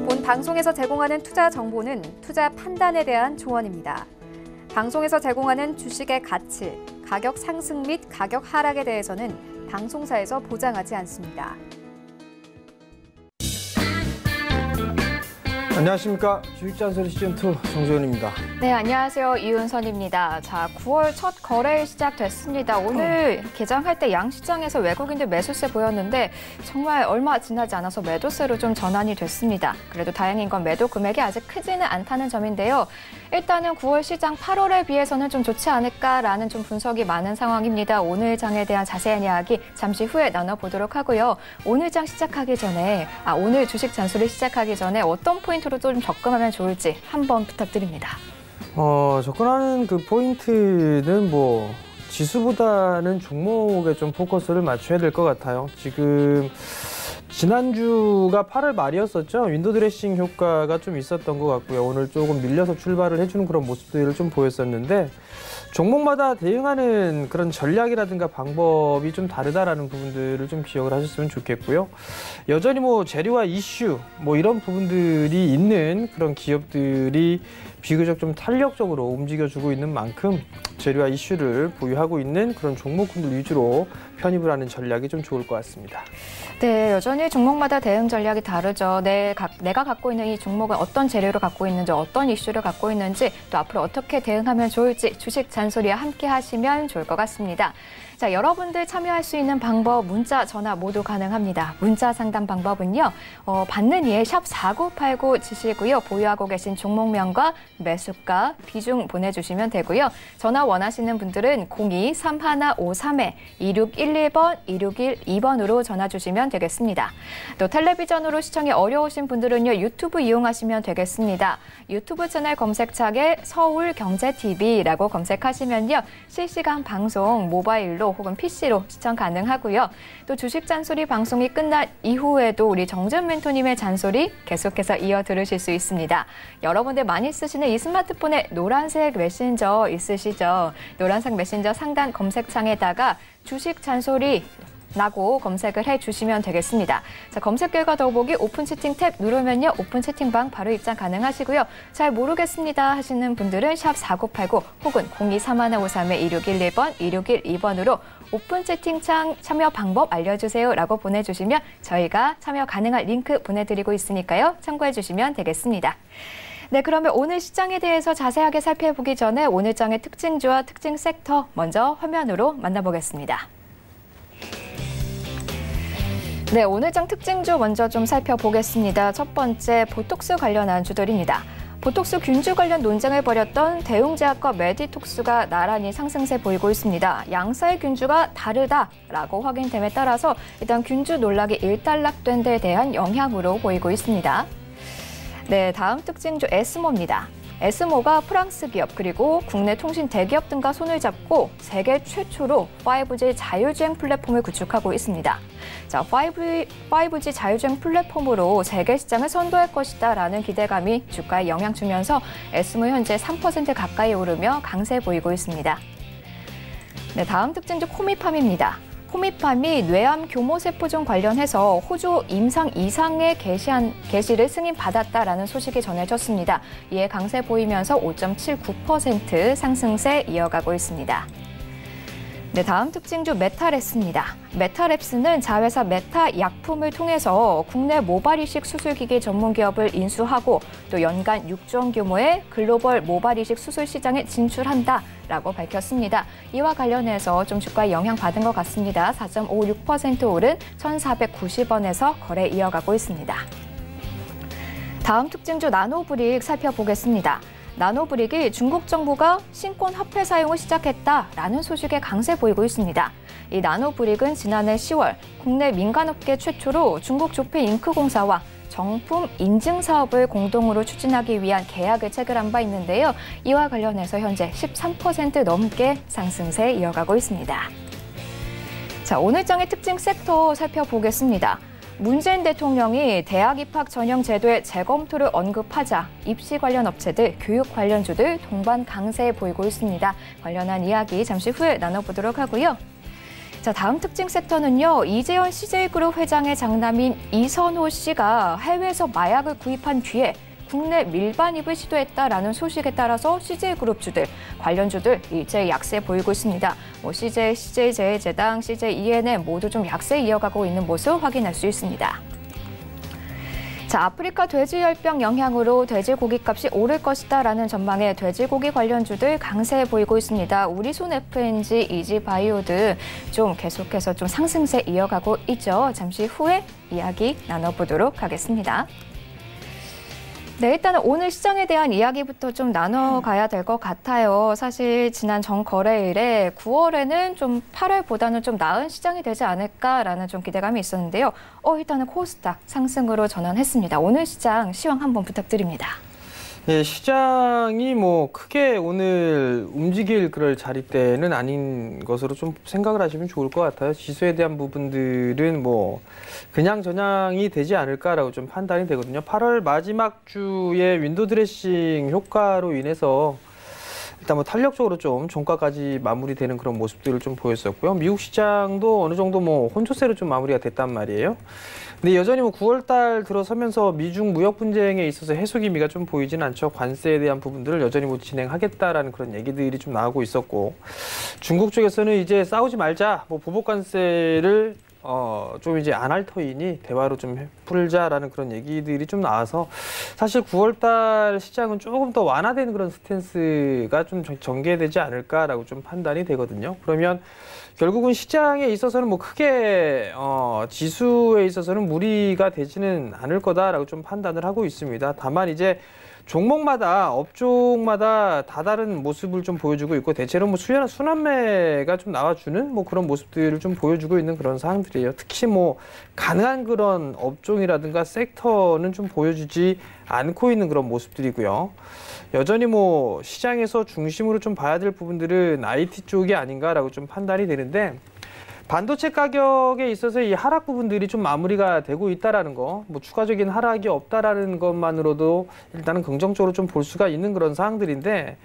본 방송에서 제공하는 투자 정보는 투자 판단에 대한 조언입니다. 방송에서 제공하는 주식의 가치, 가격 상승 및 가격 하락에 대해서는 방송사에서 보장하지 않습니다. 안녕하십니까. 주식잔소리 시즌2 정재훈입니다. 네, 안녕하세요. 이윤선입니다. 자, 9월 첫 거래 시작됐습니다. 오늘 개장할 때 양시장에서 외국인들 매수세 보였는데 정말 얼마 지나지 않아서 매도세로 좀 전환이 됐습니다. 그래도 다행인 건 매도 금액이 아직 크지는 않다는 점인데요. 일단은 9월 시장 8월에 비해서는 좀 좋지 않을까라는 좀 분석이 많은 상황입니다. 오늘 장에 대한 자세한 이야기 잠시 후에 나눠보도록 하고요. 오늘 장 시작하기 전에, 오늘 주식 잔소리 시작하기 전에 어떤 포인트로 좀 접근하면 좋을지 한번 부탁드립니다. 접근하는 그 포인트는 지수보다는 종목에 좀 포커스를 맞춰야 될 것 같아요. 지금 지난주가 8월 말이었었죠. 윈도우 드레싱 효과가 좀 있었던 것 같고요. 오늘 조금 밀려서 출발을 해주는 그런 모습들을 좀 보였었는데 종목마다 대응하는 그런 전략이라든가 방법이 좀 다르다라는 부분들을 좀 기억을 하셨으면 좋겠고요. 여전히 재료와 이슈 이런 부분들이 있는 그런 기업들이 비교적 좀 탄력적으로 움직여주고 있는 만큼 재료와 이슈를 보유하고 있는 그런 종목군들 위주로 편입을 하는 전략이 좀 좋을 것 같습니다. 네, 여전히 종목마다 대응 전략이 다르죠. 내가 갖고 있는 이 종목은 어떤 재료를 갖고 있는지, 어떤 이슈를 갖고 있는지, 또 앞으로 어떻게 대응하면 좋을지 주식 잔소리와 함께 하시면 좋을 것 같습니다. 자, 여러분들 참여할 수 있는 방법, 문자, 전화 모두 가능합니다. 문자 상담 방법은요. 받는 이에 샵 4989 치시고요. 보유하고 계신 종목명과 매수가, 비중 보내주시면 되고요. 전화 원하시는 분들은 02-3153-2611번, 2612번으로 전화 주시면 되겠습니다. 또 텔레비전으로 시청이 어려우신 분들은요. 유튜브 이용하시면 되겠습니다. 유튜브 채널 검색창에 서울경제TV라고 검색하시면요. 실시간 방송 모바일로 혹은 PC로 시청 가능하고요. 또 주식 잔소리 방송이 끝난 이후에도 우리 정재훈 멘토님의 잔소리 계속해서 이어 들으실 수 있습니다. 여러분들 많이 쓰시는 이 스마트폰에 노란색 메신저 있으시죠? 노란색 메신저 상단 검색창에다가 주식 잔소리 라고 검색을 해주시면 되겠습니다. 자, 검색 결과 더보기 오픈 채팅 탭 누르면요. 오픈 채팅방 바로 입장 가능하시고요. 잘 모르겠습니다 하시는 분들은 샵 4989 혹은 02-3153-2611번, 2612번으로 오픈 채팅창 참여 방법 알려주세요 라고 보내주시면 저희가 참여 가능한 링크 보내드리고 있으니까요. 참고해 주시면 되겠습니다. 네, 그러면 오늘 시장에 대해서 자세하게 살펴보기 전에 오늘 장의 특징주와 특징 섹터 먼저 화면으로 만나보겠습니다. 네, 오늘 장 특징주 먼저 좀 살펴보겠습니다. 첫 번째, 보톡스 관련한 주들입니다. 보톡스 균주 관련 논쟁을 벌였던 대웅제약과 메디톡스가 나란히 상승세 보이고 있습니다. 양사의 균주가 다르다라고 확인됨에 따라서 일단 균주 논란이 일단락된 데 대한 영향으로 보이고 있습니다. 네, 다음 특징주 에스모입니다. 에스모가 프랑스 기업 그리고 국내 통신 대기업 등과 손을 잡고 세계 최초로 5G 자율주행 플랫폼을 구축하고 있습니다. 자, 5G 자율주행 플랫폼으로 세계 시장을 선도할 것이다라는 기대감이 주가에 영향 주면서 에스모 현재 3% 가까이 오르며 강세 보이고 있습니다. 네, 다음 특징주 코미팜입니다. 코미팜이 뇌암 교모세포종 관련해서 호주 임상 2상의 게시를 승인받았다라는 소식이 전해졌습니다. 이에 강세 보이면서 5.79% 상승세 이어가고 있습니다. 네, 다음 특징주 메타랩스입니다. 메타랩스는 자회사 메타 약품을 통해서 국내 모발 이식 수술기기 전문 기업을 인수하고 또 연간 6조 원 규모의 글로벌 모발 이식 수술 시장에 진출한다라고 밝혔습니다. 이와 관련해서 좀 주가에 영향받은 것 같습니다. 4.56% 오른 1,490원에서 거래 이어가고 있습니다. 다음 특징주 나노브릭 살펴보겠습니다. 나노브릭이 중국 정부가 신권 화폐 사용을 시작했다라는 소식에 강세 보이고 있습니다. 이 나노브릭은 지난해 10월 국내 민간업계 최초로 중국 조폐 잉크공사와 정품 인증 사업을 공동으로 추진하기 위한 계약을 체결한 바 있는데요. 이와 관련해서 현재 13% 넘게 상승세 이어가고 있습니다. 자, 오늘 장의 특징 섹터 살펴보겠습니다. 문재인 대통령이 대학 입학 전형 제도의 재검토를 언급하자 입시 관련 업체들, 교육 관련주들 동반 강세 보이고 있습니다. 관련한 이야기 잠시 후에 나눠보도록 하고요. 자, 다음 특징 섹터는요. 이재현 CJ그룹 회장의 장남인 이선호 씨가 해외에서 마약을 구입한 뒤에 국내 밀반입을 시도했다라는 소식에 따라서 CJ그룹주들, 관련주들 이제 약세 보이고 있습니다. CJ재해재당, CJENM 모두 좀 약세 이어가고 있는 모습 확인할 수 있습니다. 자, 아프리카 돼지열병 영향으로 돼지고기값이 오를 것이다라는 전망에 돼지고기 관련주들 강세 보이고 있습니다. 우리손 FNG, 이지바이오 등 좀 계속해서 좀 상승세 이어가고 있죠. 잠시 후에 이야기 나눠보도록 하겠습니다. 네, 일단은 오늘 시장에 대한 이야기부터 좀 나눠가야 될 것 같아요. 사실 지난 전거래일에 9월에는 좀 8월보다는 좀 나은 시장이 되지 않을까라는 좀 기대감이 있었는데요. 일단은 코스닥 상승으로 전환했습니다. 오늘 시장 시황 한번 부탁드립니다. 예, 시장이 뭐 크게 오늘 움직일 그럴 자리대는 아닌 것으로 좀 생각을 하시면 좋을 것 같아요. 지수에 대한 부분들은 뭐 그냥 전향이 되지 않을까라고 좀 판단이 되거든요. 8월 마지막 주에 윈도우 드레싱 효과로 인해서 일단 뭐 탄력적으로 좀 종가까지 마무리되는 그런 모습들을 좀 보였었고요. 미국 시장도 어느 정도 뭐 혼조세로 좀 마무리가 됐단 말이에요. 근데 여전히 뭐 9월 달 들어서면서 미중 무역 분쟁에 있어서 해소 기미가 좀 보이진 않죠. 관세에 대한 부분들을 여전히 뭐 진행하겠다라는 그런 얘기들이 좀 나오고 있었고, 중국 쪽에서는 이제 싸우지 말자, 뭐 보복 관세를 좀 이제 안 할 터이니 대화로 좀 풀자라는 그런 얘기들이 좀 나와서 사실 9월 달 시장은 조금 더 완화되는 그런 스탠스가 좀 전개되지 않을까라고 좀 판단이 되거든요. 그러면 결국은 시장에 있어서는 뭐 크게 지수에 있어서는 무리가 되지는 않을 거다라고 좀 판단을 하고 있습니다. 다만 이제 종목마다 업종마다 다다른 모습을 좀 보여주고 있고, 대체로 뭐 순환매가 좀 나와주는 뭐 그런 모습들을 좀 보여주고 있는 그런 상황들이에요. 특히 뭐 가능한 그런 업종이라든가 섹터는 좀 보여주지 않고 있는 그런 모습들이고요. 여전히 뭐 시장에서 중심으로 좀 봐야 될 부분들은 IT 쪽이 아닌가라고 좀 판단이 되는데, 반도체 가격에 있어서 이 하락 부분들이 좀 마무리가 되고 있다라는 거, 뭐 추가적인 하락이 없다라는 것만으로도 일단은 긍정적으로 좀 볼 수가 있는 그런 사항들인데,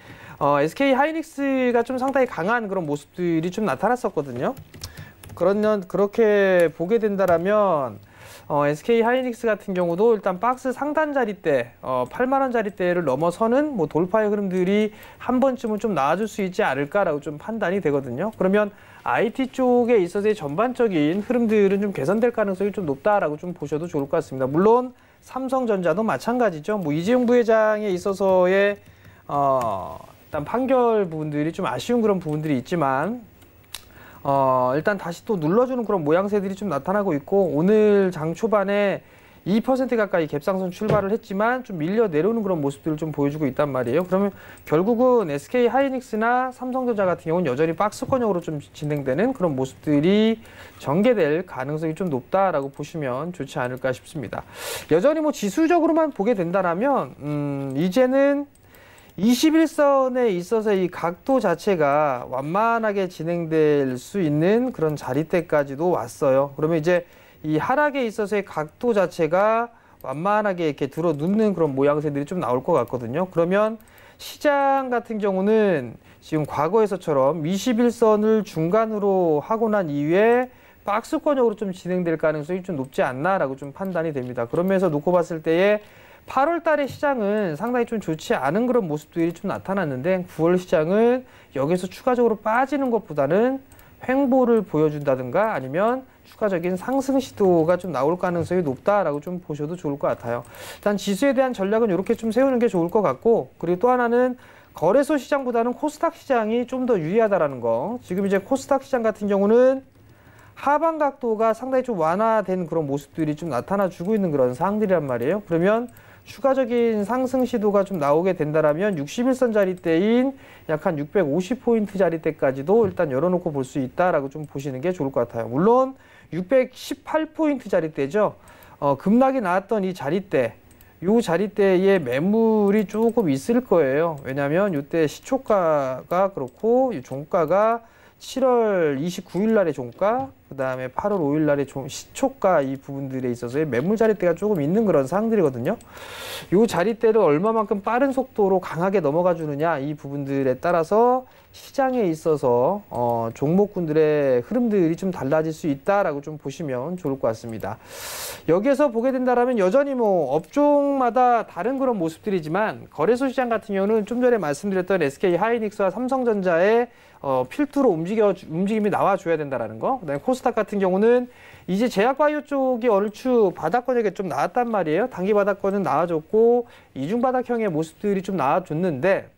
SK 하이닉스가 좀 상당히 강한 그런 모습들이 좀 나타났었거든요. 그렇게 보게 된다라면 SK 하이닉스 같은 경우도 일단 박스 상단 자리대 8만 원 자리대를 넘어서는 뭐 돌파의 흐름들이 한 번쯤은 좀 나와줄 수 있지 않을까라고 좀 판단이 되거든요. 그러면 IT 쪽에 있어서의 전반적인 흐름들은 좀 개선될 가능성이 좀 높다라고 좀 보셔도 좋을 것 같습니다. 물론 삼성전자도 마찬가지죠. 뭐 이재용 부회장에 있어서의 일단 판결 부분들이 좀 아쉬운 그런 부분들이 있지만, 일단 다시 또 눌러주는 그런 모양새들이 좀 나타나고 있고, 오늘 장 초반에 2% 가까이 갭상승 출발을 했지만 좀 밀려 내려오는 그런 모습들을 좀 보여주고 있단 말이에요. 그러면 결국은 SK 하이닉스나 삼성전자 같은 경우는 여전히 박스권형으로 좀 진행되는 그런 모습들이 전개될 가능성이 좀 높다라고 보시면 좋지 않을까 싶습니다. 여전히 뭐 지수적으로만 보게 된다면 이제는 21선에 있어서 이 각도 자체가 완만하게 진행될 수 있는 그런 자리대까지도 왔어요. 그러면 이제 이 하락에 있어서의 각도 자체가 완만하게 이렇게 들어 눕는 그런 모양새들이 좀 나올 것 같거든요. 그러면 시장 같은 경우는 지금 과거에서처럼 21선을 중간으로 하고 난 이후에 박스권형으로 좀 진행될 가능성이 좀 높지 않나라고 좀 판단이 됩니다. 그러면서 놓고 봤을 때에 8월 달의 시장은 상당히 좀 좋지 않은 그런 모습들이 좀 나타났는데, 9월 시장은 여기서 추가적으로 빠지는 것보다는 횡보를 보여준다든가 아니면 추가적인 상승 시도가 좀 나올 가능성이 높다라고 좀 보셔도 좋을 것 같아요. 일단 지수에 대한 전략은 이렇게 좀 세우는 게 좋을 것 같고, 그리고 또 하나는 거래소 시장보다는 코스닥 시장이 좀 더 유리하다라는 거. 지금 이제 코스닥 시장 같은 경우는 하방 각도가 상당히 좀 완화된 그런 모습들이 좀 나타나주고 있는 그런 사항들이란 말이에요. 그러면 추가적인 상승 시도가 좀 나오게 된다라면 61선 자리대인 약 한 650포인트 자리대까지도 일단 열어놓고 볼 수 있다라고 좀 보시는 게 좋을 것 같아요. 물론 618포인트 자리대죠. 급락이 나왔던 이 자리대, 요 자리대에 매물이 조금 있을 거예요. 왜냐하면 이때 시초가가 그렇고 이 종가가 7월 29일 날의 종가, 그다음에 8월 5일 날에 좀 시초가 이 부분들에 있어서의 매물 자릿대가 조금 있는 그런 상황들이거든요. 이 자릿대를 얼마만큼 빠른 속도로 강하게 넘어가 주느냐 이 부분들에 따라서 시장에 있어서 종목군들의 흐름들이 좀 달라질 수 있다라고 좀 보시면 좋을 것 같습니다. 여기에서 보게 된다라면 여전히 뭐 업종마다 다른 그런 모습들이지만 거래소 시장 같은 경우는 좀 전에 말씀드렸던 SK 하이닉스와 삼성전자의 필두로 움직임이 나와줘야 된다라는 거. 그다음에 코스닥 같은 경우는 이제 제약바이오 쪽이 얼추 바닥권역에 좀 나왔단 말이에요. 단기 바닥권은 나와줬고 이중 바닥형의 모습들이 좀 나와줬는데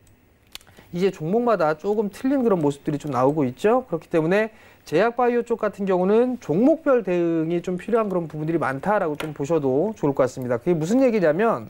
이제 종목마다 조금 틀린 그런 모습들이 좀 나오고 있죠. 그렇기 때문에 제약바이오 쪽 같은 경우는 종목별 대응이 좀 필요한 그런 부분들이 많다라고 좀 보셔도 좋을 것 같습니다. 그게 무슨 얘기냐면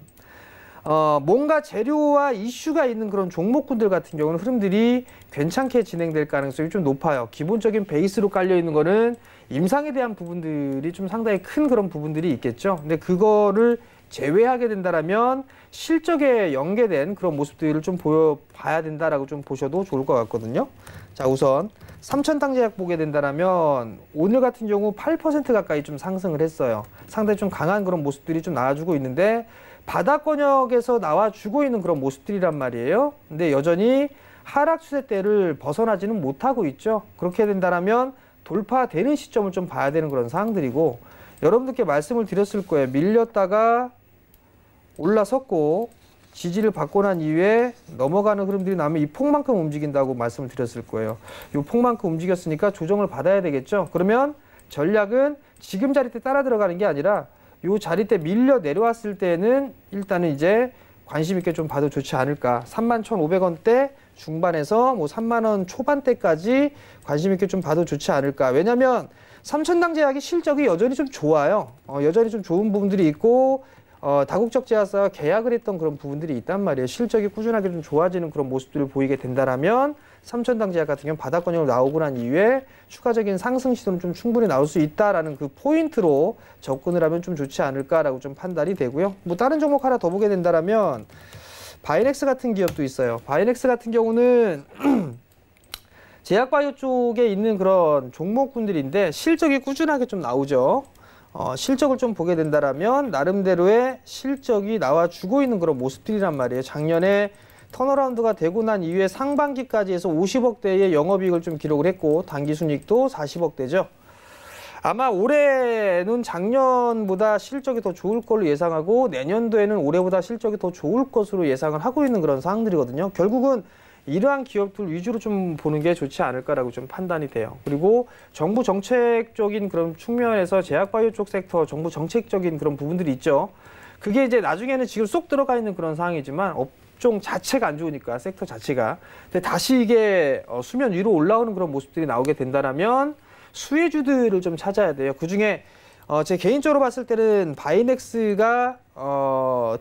뭔가 재료와 이슈가 있는 그런 종목군들 같은 경우는 흐름들이 괜찮게 진행될 가능성이 좀 높아요. 기본적인 베이스로 깔려 있는 거는 임상에 대한 부분들이 좀 상당히 큰 그런 부분들이 있겠죠. 근데 그거를 제외하게 된다라면 실적에 연계된 그런 모습들을 좀 보여봐야 된다라고 좀 보셔도 좋을 것 같거든요. 자, 우선 삼천당제약 보게 된다라면 오늘 같은 경우 8% 가까이 좀 상승을 했어요. 상당히 좀 강한 그런 모습들이 좀 나와주고 있는데 바닥권역에서 나와주고 있는 그런 모습들이란 말이에요. 근데 여전히 하락 추세대를 벗어나지는 못하고 있죠. 그렇게 된다라면 돌파되는 시점을 좀 봐야 되는 그런 상황들이고 여러분들께 말씀을 드렸을 거예요. 밀렸다가 올라섰고 지지를 받고 난 이후에 넘어가는 흐름들이 나면 이 폭만큼 움직인다고 말씀을 드렸을 거예요. 이 폭만큼 움직였으니까 조정을 받아야 되겠죠. 그러면 전략은 지금 자리대 따라 들어가는 게 아니라 이 자리대 밀려 내려왔을 때는 일단은 이제 관심 있게 좀 봐도 좋지 않을까. 31,500원대 중반에서 뭐 3만 원 초반대까지 관심 있게 좀 봐도 좋지 않을까. 왜냐면 삼천당제약의 실적이 여전히 좀 좋아요. 여전히 좀 좋은 부분들이 있고 다국적 제약사와 계약을 했던 그런 부분들이 있단 말이에요. 실적이 꾸준하게 좀 좋아지는 그런 모습들을 보이게 된다라면 삼천당제약 같은 경우는 바닥권역으로 나오고 난 이후에 추가적인 상승 시도는 좀 충분히 나올 수 있다라는 그 포인트로 접근을 하면 좀 좋지 않을까라고 좀 판단이 되고요. 뭐 다른 종목 하나 더 보게 된다라면 바이넥스 같은 기업도 있어요. 바이넥스 같은 경우는 제약바이오 쪽에 있는 그런 종목군들인데 실적이 꾸준하게 좀 나오죠. 실적을 좀 보게 된다라면 나름대로의 실적이 나와주고 있는 그런 모습들이란 말이에요. 작년에 턴어라운드가 되고 난 이후에 상반기까지 해서 50억대의 영업이익을 좀 기록을 했고 당기순이익도 40억대죠. 아마 올해는 작년보다 실적이 더 좋을 걸로 예상하고 내년도에는 올해보다 실적이 더 좋을 것으로 예상을 하고 있는 그런 상황들이거든요. 결국은 이러한 기업들 위주로 좀 보는 게 좋지 않을까라고 좀 판단이 돼요. 그리고 정부 정책적인 그런 측면에서 제약바이오 쪽 섹터 정부 정책적인 그런 부분들이 있죠. 그게 이제 나중에는 지금 쏙 들어가 있는 그런 상황이지만 업종 자체가 안 좋으니까 섹터 자체가. 근데 다시 이게 수면 위로 올라오는 그런 모습들이 나오게 된다라면 수혜주들을 좀 찾아야 돼요. 그중에 제 개인적으로 봤을 때는 바이넥스가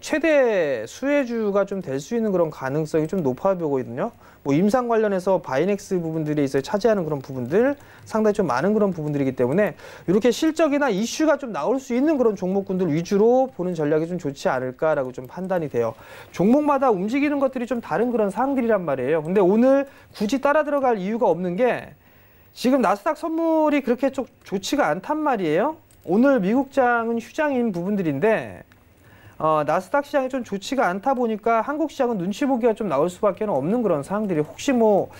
최대 수혜주가 좀 될 수 있는 그런 가능성이 좀 높아 보이거든요. 뭐 임상 관련해서 바이넥스 부분들에 있어 차지하는 그런 부분들 상당히 좀 많은 그런 부분들이기 때문에 이렇게 실적이나 이슈가 좀 나올 수 있는 그런 종목군들 위주로 보는 전략이 좀 좋지 않을까라고 좀 판단이 돼요. 종목마다 움직이는 것들이 좀 다른 그런 상황들이란 말이에요. 근데 오늘 굳이 따라 들어갈 이유가 없는 게 지금 나스닥 선물이 그렇게 좀 좋지가 않단 말이에요. 오늘 미국장은 휴장인 부분들인데 나스닥 시장이 좀 좋지가 않다 보니까 한국 시장은 눈치 보기가 좀 나올 수밖에 없는 그런 상황들이 혹시 뭐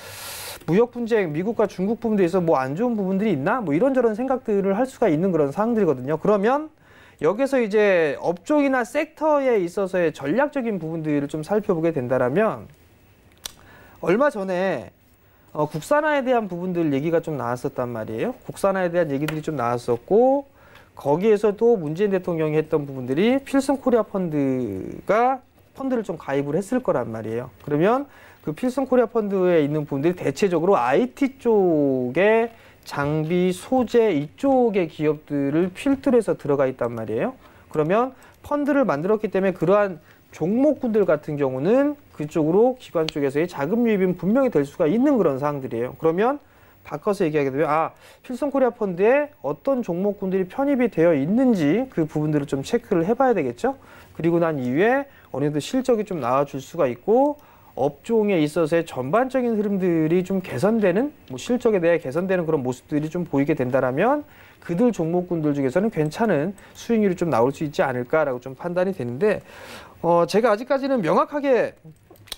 무역 분쟁 미국과 중국 부분들에서 뭐 안 좋은 부분들이 있나 뭐 이런저런 생각들을 할 수가 있는 그런 상황들이거든요. 그러면 여기서 이제 업종이나 섹터에 있어서의 전략적인 부분들을 좀 살펴보게 된다라면 얼마 전에 국산화에 대한 부분들 얘기가 좀 나왔었단 말이에요. 국산화에 대한 얘기들이 좀 나왔었고 거기에서도 문재인 대통령이 했던 부분들이 필승코리아 펀드가 펀드를 좀 가입을 했을 거란 말이에요. 그러면 그 필승코리아 펀드에 있는 부분들이 대체적으로 IT 쪽의 장비, 소재 이쪽의 기업들을 필두로 해서 들어가 있단 말이에요. 그러면 펀드를 만들었기 때문에 그러한 종목군들 같은 경우는 그쪽으로 기관 쪽에서의 자금 유입은 분명히 될 수가 있는 그런 사항들이에요. 그러면 바꿔서 얘기하게 되면 필승코리아 펀드에 어떤 종목군들이 편입이 되어 있는지 그 부분들을 좀 체크를 해봐야 되겠죠. 그리고 난 이후에 어느 정도 실적이 좀 나와줄 수가 있고 업종에 있어서의 전반적인 흐름들이 좀 개선되는, 뭐 실적에 대해 개선되는 그런 모습들이 좀 보이게 된다라면 그들 종목군들 중에서는 괜찮은 수익률이 좀 나올 수 있지 않을까라고 좀 판단이 되는데, 제가 아직까지는 명확하게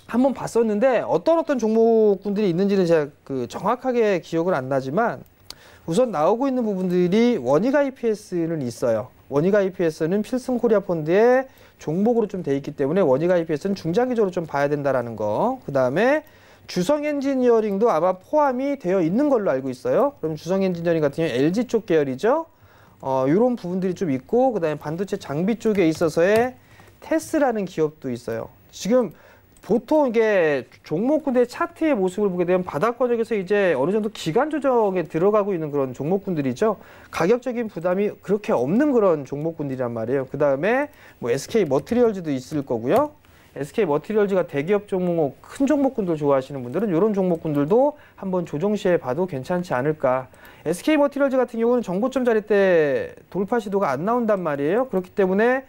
한번 봤었는데 어떤 종목군들이 있는지는 제가 정확하게 기억을 안 나지만, 우선 나오고 있는 부분들이 원익 IPS는 있어요. 원익 IPS는 필승 코리아 펀드의 종목으로 좀 돼 있기 때문에 원익 IPS는 중장기적으로 좀 봐야 된다라는 거. 그 다음에 주성 엔지니어링도 아마 포함이 되어 있는 걸로 알고 있어요. 그럼 주성 엔지니어링 같은 경우는 LG 쪽 계열이죠. 이런 부분들이 좀 있고, 그 다음에 반도체 장비 쪽에 있어서의 테스라는 기업도 있어요. 지금 보통 이게 종목군들의 차트의 모습을 보게 되면 바닥권역에서 이제 어느 정도 기간 조정에 들어가고 있는 그런 종목군들이죠. 가격적인 부담이 그렇게 없는 그런 종목군들이란 말이에요. 그 다음에 뭐 SK 머티리얼즈도 있을 거고요. SK 머티리얼즈가 대기업 종목, 큰 종목군들 좋아하시는 분들은 이런 종목군들도 한번 조정 시에 봐도 괜찮지 않을까. SK 머티리얼즈 같은 경우는 정고점 자리 때 돌파 시도가 안 나온단 말이에요. 그렇기 때문에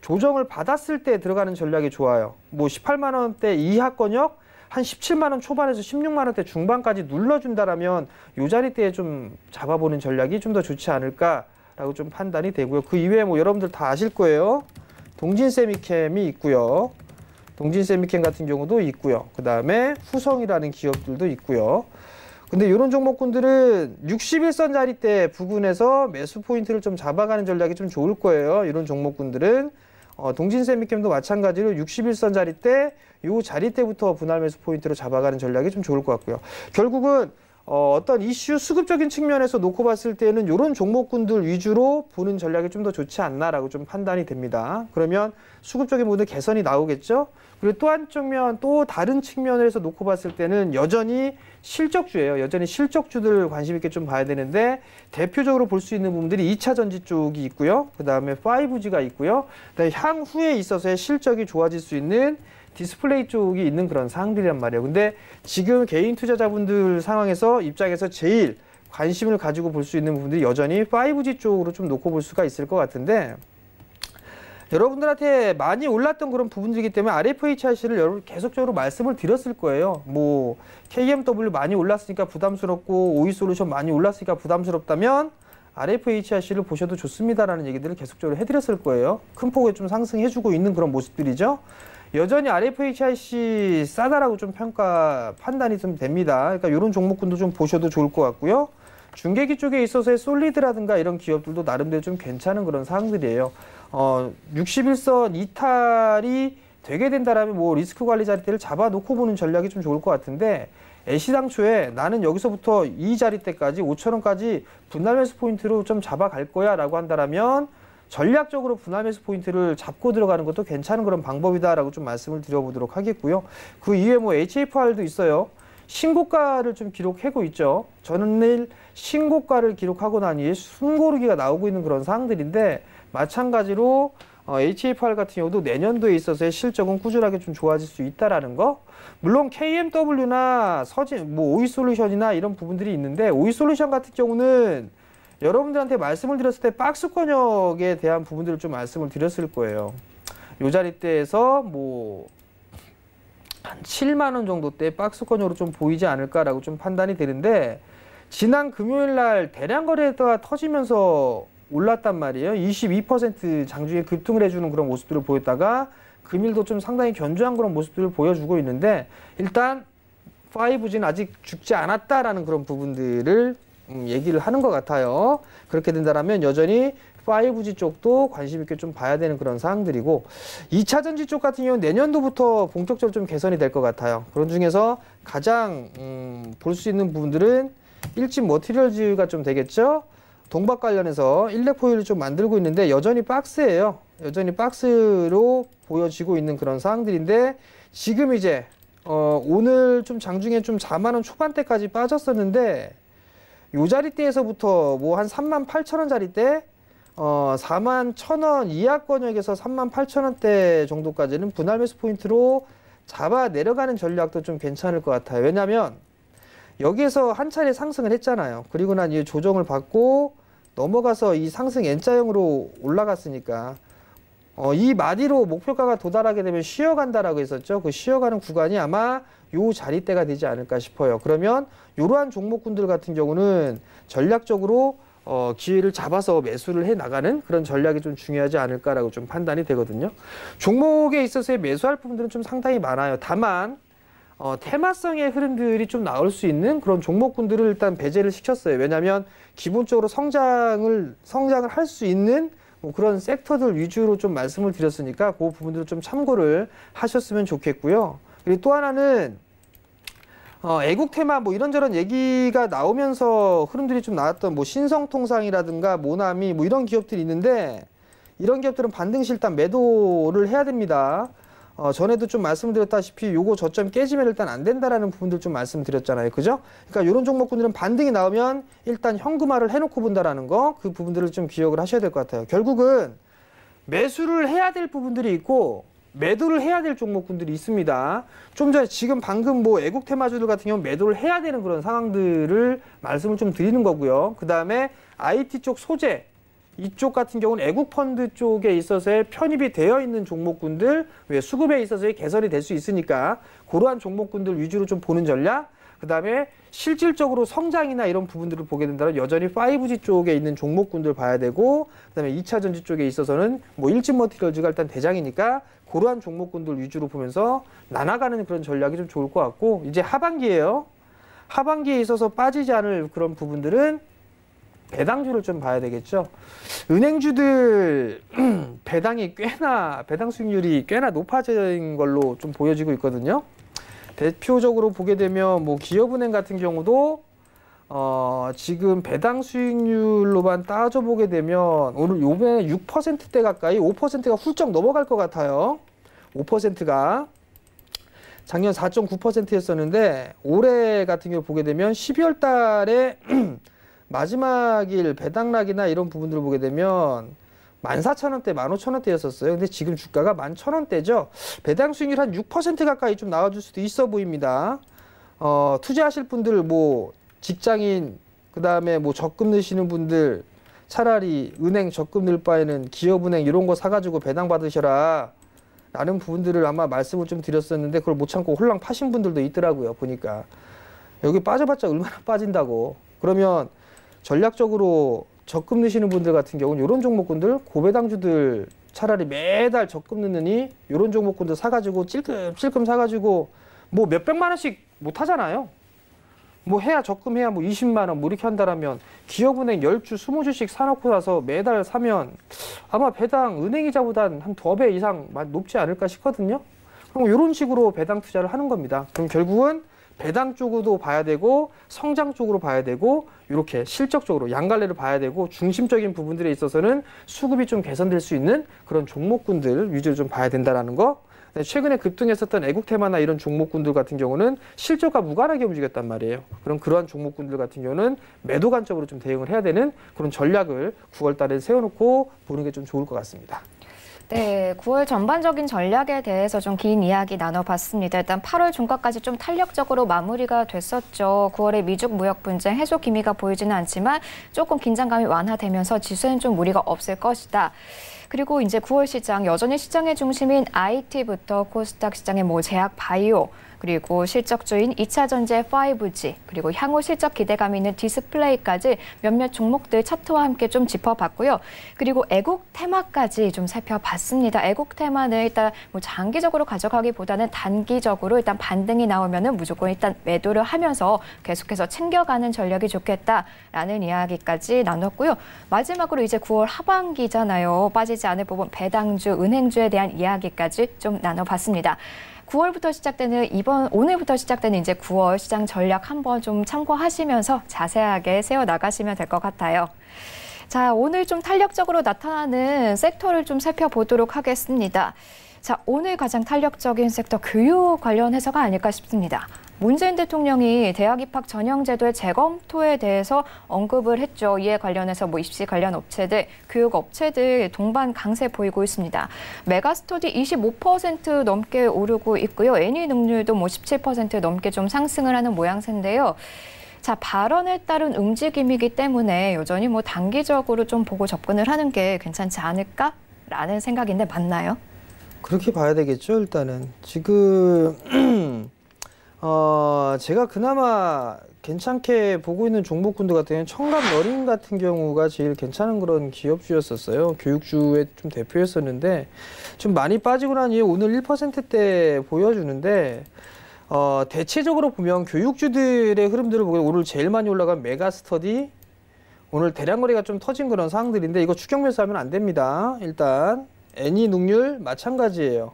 조정을 받았을 때 들어가는 전략이 좋아요. 뭐 18만 원대 이하권역 한 17만 원 초반에서 16만 원대 중반까지 눌러준다라면 이 자리대에 좀 잡아보는 전략이 좀 더 좋지 않을까라고 좀 판단이 되고요. 그 이외에 뭐 여러분들 다 아실 거예요. 동진세미캠이 있고요. 동진세미캠 같은 경우도 있고요. 그 다음에 후성이라는 기업들도 있고요. 근데 이런 종목군들은 61선 자리대 부근에서 매수 포인트를 좀 잡아가는 전략이 좀 좋을 거예요. 이런 종목군들은 동진세미캠도 마찬가지로 61선 자리대, 요 자리대부터 분할 매수 포인트로 잡아가는 전략이 좀 좋을 것 같고요. 결국은 어떤 이슈 수급적인 측면에서 놓고 봤을 때는 이런 종목군들 위주로 보는 전략이 좀 더 좋지 않나라고 좀 판단이 됩니다. 그러면 수급적인 부분들 개선이 나오겠죠. 그리고 또 한쪽면 또 다른 측면에서 놓고 봤을 때는 여전히 실적주예요. 여전히 실적주들 관심 있게 좀 봐야 되는데, 대표적으로 볼 수 있는 부분들이 2차 전지 쪽이 있고요. 그 다음에 5G가 있고요. 그다음에 향후에 있어서의 실적이 좋아질 수 있는 디스플레이 쪽이 있는 그런 사항들이란 말이에요. 근데 지금 개인 투자자분들 상황에서 입장에서 제일 관심을 가지고 볼 수 있는 부분들이 여전히 5G 쪽으로 좀 놓고 볼 수가 있을 것 같은데, 여러분들한테 많이 올랐던 그런 부분들이기 때문에 RFHIC를 여러분 계속적으로 말씀을 드렸을 거예요. 뭐 KMW 많이 올랐으니까 부담스럽고 오이솔루션 많이 올랐으니까 부담스럽다면 RFHIC를 보셔도 좋습니다라는 얘기들을 계속적으로 해드렸을 거예요. 큰 폭에 좀 상승해주고 있는 그런 모습들이죠. 여전히 RFHIC 싸다라고 좀 판단이 좀 됩니다. 그러니까 이런 종목군도 좀 보셔도 좋을 것 같고요. 중계기 쪽에 있어서의 솔리드라든가 이런 기업들도 나름대로 좀 괜찮은 그런 사항들이에요. 61선 이탈이 되게 된다라면 뭐 리스크 관리 자리대를 잡아놓고 보는 전략이 좀 좋을 것 같은데, 애시당초에 나는 여기서부터 이 자리대까지 5,000원까지 분할 매수 포인트로 좀 잡아갈 거야 라고 한다라면 전략적으로 분할 매수 포인트를 잡고 들어가는 것도 괜찮은 그런 방법이다라고 좀 말씀을 드려보도록 하겠고요. 그 이외에 뭐 HFR도 있어요. 신고가를 좀 기록하고 있죠. 전일 신고가를 기록하고 난 이후에 숨고르기가 나오고 있는 그런 사항들인데, 마찬가지로 HFR 같은 경우도 내년도에 있어서의 실적은 꾸준하게 좀 좋아질 수 있다라는 거. 물론 KMW나 서진, 뭐 오이솔루션이나 이런 부분들이 있는데, 오이솔루션 같은 경우는 여러분들한테 말씀을 드렸을 때 박스권역에 대한 부분들을 좀 말씀을 드렸을 거예요. 요 자리대에서 뭐 한 7만 원 정도 대 박스권역으로 좀 보이지 않을까라고 좀 판단이 되는데, 지난 금요일 날 대량 거래가 터지면서 올랐단 말이에요. 22% 장중에 급등을 해주는 그런 모습들을 보였다가 금일도 좀 상당히 견조한 그런 모습들을 보여주고 있는데, 일단 5G는 아직 죽지 않았다라는 그런 부분들을 얘기를 하는 것 같아요. 그렇게 된다면 여전히 5G 쪽도 관심 있게 좀 봐야 되는 그런 사항들이고, 2차 전지 쪽 같은 경우는 내년도부터 본격적으로 좀 개선이 될 것 같아요. 그런 중에서 가장 볼 수 있는 부분들은 일진 머티리얼즈가 좀 되겠죠. 동박 관련해서 일렉포일을 좀 만들고 있는데 여전히 박스예요. 여전히 박스로 보여지고 있는 그런 사항들인데, 지금 이제 오늘 좀 장중에 좀 4만 원 초반대까지 빠졌었는데, 요 자리대에서부터 뭐 한 38,000원 자리대, 41,000원 이하권역에서 38,000원대 정도까지는 분할 매수 포인트로 잡아 내려가는 전략도 좀 괜찮을 것 같아요. 왜냐하면 여기에서 한 차례 상승을 했잖아요. 그리고 난 이 조정을 받고 넘어가서 이 상승 N자형으로 올라갔으니까 이 마디로 목표가가 도달하게 되면 쉬어간다라고 했었죠. 그 쉬어가는 구간이 아마 요 자리대가 되지 않을까 싶어요. 그러면 이러한 종목군들 같은 경우는 전략적으로 기회를 잡아서 매수를 해 나가는 그런 전략이 좀 중요하지 않을까라고 좀 판단이 되거든요. 종목에 있어서의 매수할 부분들은 좀 상당히 많아요. 다만 테마성의 흐름들이 좀 나올 수 있는 그런 종목군들을 일단 배제를 시켰어요. 왜냐하면 기본적으로 성장을 할 수 있는 뭐 그런 섹터들 위주로 좀 말씀을 드렸으니까 그 부분들을 좀 참고를 하셨으면 좋겠고요. 그리고 또 하나는 애국 테마 뭐 이런저런 얘기가 나오면서 흐름들이 좀 나왔던 뭐 신성통상이라든가 모나미 뭐 이런 기업들이 있는데 이런 기업들은 반등시 일단 매도를 해야 됩니다. 전에도 좀 말씀드렸다시피 요거 저점 깨지면 일단 안 된다라는 부분들 좀 말씀드렸잖아요. 그죠? 그러니까 이런 종목군들은 반등이 나오면 일단 현금화를 해놓고 본다라는 거, 그 부분들을 좀 기억을 하셔야 될 것 같아요. 결국은 매수를 해야 될 부분들이 있고 매도를 해야 될 종목군들이 있습니다. 좀 전에 지금 방금 뭐 애국 테마주들 같은 경우는 매도를 해야 되는 그런 상황들을 말씀을 좀 드리는 거고요. 그 다음에 IT 쪽 소재, 이쪽 같은 경우는 애국 펀드 쪽에 있어서의 편입이 되어 있는 종목군들, 왜 수급에 있어서의 개선이 될 수 있으니까 그러한 종목군들 위주로 좀 보는 전략. 그 다음에 실질적으로 성장이나 이런 부분들을 보게 된다면 여전히 5G 쪽에 있는 종목군들 봐야 되고, 그 다음에 2차 전지 쪽에 있어서는 뭐 일진머티리얼즈가 일단 대장이니까 그러한 종목군들 위주로 보면서 나눠가는 그런 전략이 좀 좋을 것 같고, 이제 하반기예요. 하반기에 있어서 빠지지 않을 그런 부분들은 배당주를 좀 봐야 되겠죠. 은행주들 배당 수익률이 꽤나 높아진 걸로 좀 보여지고 있거든요. 대표적으로 보게 되면 뭐 기업은행 같은 경우도 지금 배당 수익률로만 따져보게 되면 오늘 요번에 6%대 가까이 5%가 훌쩍 넘어갈 것 같아요. 5%가 작년 4.9%였었는데 올해 같은 경우 보게 되면 12월 달에 마지막일 배당락이나 이런 부분들을 보게 되면 14,000원대, 15,000원대였었어요. 근데 지금 주가가 11,000원대죠. 배당 수익률 한 6% 가까이 좀 나와줄 수도 있어 보입니다. 투자하실 분들, 뭐 직장인, 그 다음에 뭐 적금 넣으시는 분들 차라리 은행 적금 넣을 바에는 기업은행 이런 거 사가지고 배당 받으셔라 라는 부분들을 아마 말씀을 좀 드렸었는데 그걸 못 참고 홀랑 파신 분들도 있더라고요. 보니까 여기 빠져봤자 얼마나 빠진다고. 그러면 전략적으로 적금 넣으시는 분들 같은 경우는 이런 종목군들, 고배당주들 차라리 매달 적금 넣느니 이런 종목군들 사가지고 찔끔찔끔 사가지고 뭐 몇백만 원씩 못 하잖아요. 뭐 해야 적금해야 뭐 20만 원 뭐 이렇게 한다라면 기업은행 10주, 20주씩 사놓고 나서 매달 사면 아마 배당 은행이자보단 한 2배 이상 높지 않을까 싶거든요. 그럼 이런 식으로 배당 투자를 하는 겁니다. 그럼 결국은 배당 쪽으로도 봐야 되고 성장 쪽으로 봐야 되고 이렇게 실적적으로 양갈래를 봐야 되고 중심적인 부분들에 있어서는 수급이 좀 개선될 수 있는 그런 종목군들 위주로 좀 봐야 된다는 거. 최근에 급등했었던 애국 테마나 이런 종목군들 같은 경우는 실적과 무관하게 움직였단 말이에요. 그럼 그러한 종목군들 같은 경우는 매도 관점으로 좀 대응을 해야 되는 그런 전략을 9월 달에 세워놓고 보는 게 좀 좋을 것 같습니다. 네, 9월 전반적인 전략에 대해서 좀 긴 이야기 나눠봤습니다. 일단 8월 중과까지 좀 탄력적으로 마무리가 됐었죠. 9월에 미중 무역 분쟁 해소 기미가 보이지는 않지만 조금 긴장감이 완화되면서 지수에는 좀 무리가 없을 것이다. 그리고 이제 9월 시장, 여전히 시장의 중심인 IT부터 코스닥 시장의 뭐 제약 바이오, 그리고 실적주인 2차 전지의 5G, 그리고 향후 실적 기대감이 있는 디스플레이까지 몇몇 종목들 차트와 함께 좀 짚어봤고요. 그리고 애국 테마까지 좀 살펴봤습니다. 애국 테마는 일단 뭐 장기적으로 가져가기보다는 단기적으로 일단 반등이 나오면은 무조건 일단 매도를 하면서 계속해서 챙겨가는 전략이 좋겠다라는 이야기까지 나눴고요. 마지막으로 이제 9월 하반기잖아요. 빠지지 않을 부분 배당주, 은행주에 대한 이야기까지 좀 나눠봤습니다. 9월부터 시작되는 오늘부터 시작되는 이제 9월 시장 전략 한번 좀 참고하시면서 자세하게 세워 나가시면 될 것 같아요. 자, 오늘 좀 탄력적으로 나타나는 섹터를 좀 살펴보도록 하겠습니다. 자, 오늘 가장 탄력적인 섹터 교육 관련해서가 아닐까 싶습니다. 문재인 대통령이 대학 입학 전형제도의 재검토에 대해서 언급을 했죠. 이에 관련해서 뭐 입시 관련 업체들, 교육 업체들 동반 강세 보이고 있습니다. 메가스터디 25% 넘게 오르고 있고요. 애니 능률도 뭐 17% 넘게 좀 상승을 하는 모양새인데요. 자, 발언에 따른 움직임이기 때문에 여전히 뭐 단기적으로 좀 보고 접근을 하는 게 괜찮지 않을까? 라는 생각인데 맞나요? 그렇게 봐야 되겠죠. 일단은 지금 제가 그나마 괜찮게 보고 있는 종목군들 같은 경우는 청담너린 같은 경우가 제일 괜찮은 그런 기업주였었어요. 교육주의 좀 대표였었는데 좀 많이 빠지고 난 이후에 오늘 1%대 보여주는데 대체적으로 보면 교육주들의 흐름들을 보면 오늘 제일 많이 올라간 메가스터디, 오늘 대량거래가 좀 터진 그런 상황들인데 이거 추격 매수하면 안 됩니다. 일단 애니눅률 마찬가지예요.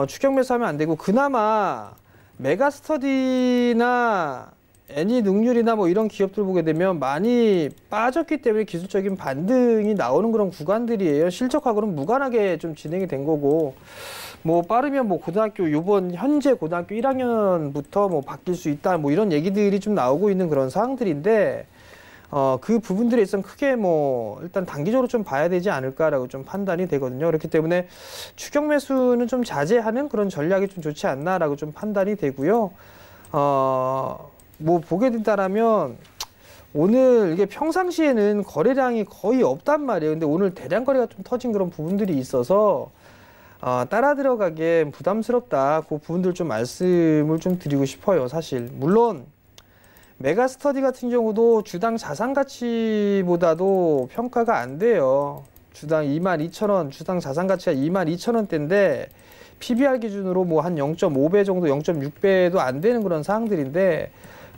추격 매수하면 안 되고, 그나마 메가스터디나 애니눅률이나 뭐 이런 기업들 보게 되면 많이 빠졌기 때문에 기술적인 반등이 나오는 그런 구간들이에요. 실적하고는 무관하게 좀 진행이 된 거고, 뭐 빠르면 뭐 고등학교 요번 현재 고등학교 1학년부터 뭐 바뀔 수 있다 뭐 이런 얘기들이 좀 나오고 있는 그런 상황들인데, 그 부분들에 있어서 크게 뭐 일단 단기적으로 좀 봐야 되지 않을까라고 좀 판단이 되거든요. 그렇기 때문에 추격 매수는 좀 자제하는 그런 전략이 좀 좋지 않나라고 좀 판단이 되고요. 뭐 보게 된다라면 오늘 이게 평상시에는 거래량이 거의 없단 말이에요. 근데 오늘 대량 거래가 좀 터진 그런 부분들이 있어서 따라 들어가기엔 부담스럽다. 그 부분들 좀 말씀을 좀 드리고 싶어요. 사실 물론 메가스터디 같은 경우도 주당 자산가치보다도 평가가 안 돼요. 주당 22,000원, 주당 자산가치가 22,000원대인데 PBR 기준으로 뭐 한 0.5배 정도, 0.6배도 안 되는 그런 상황들인데,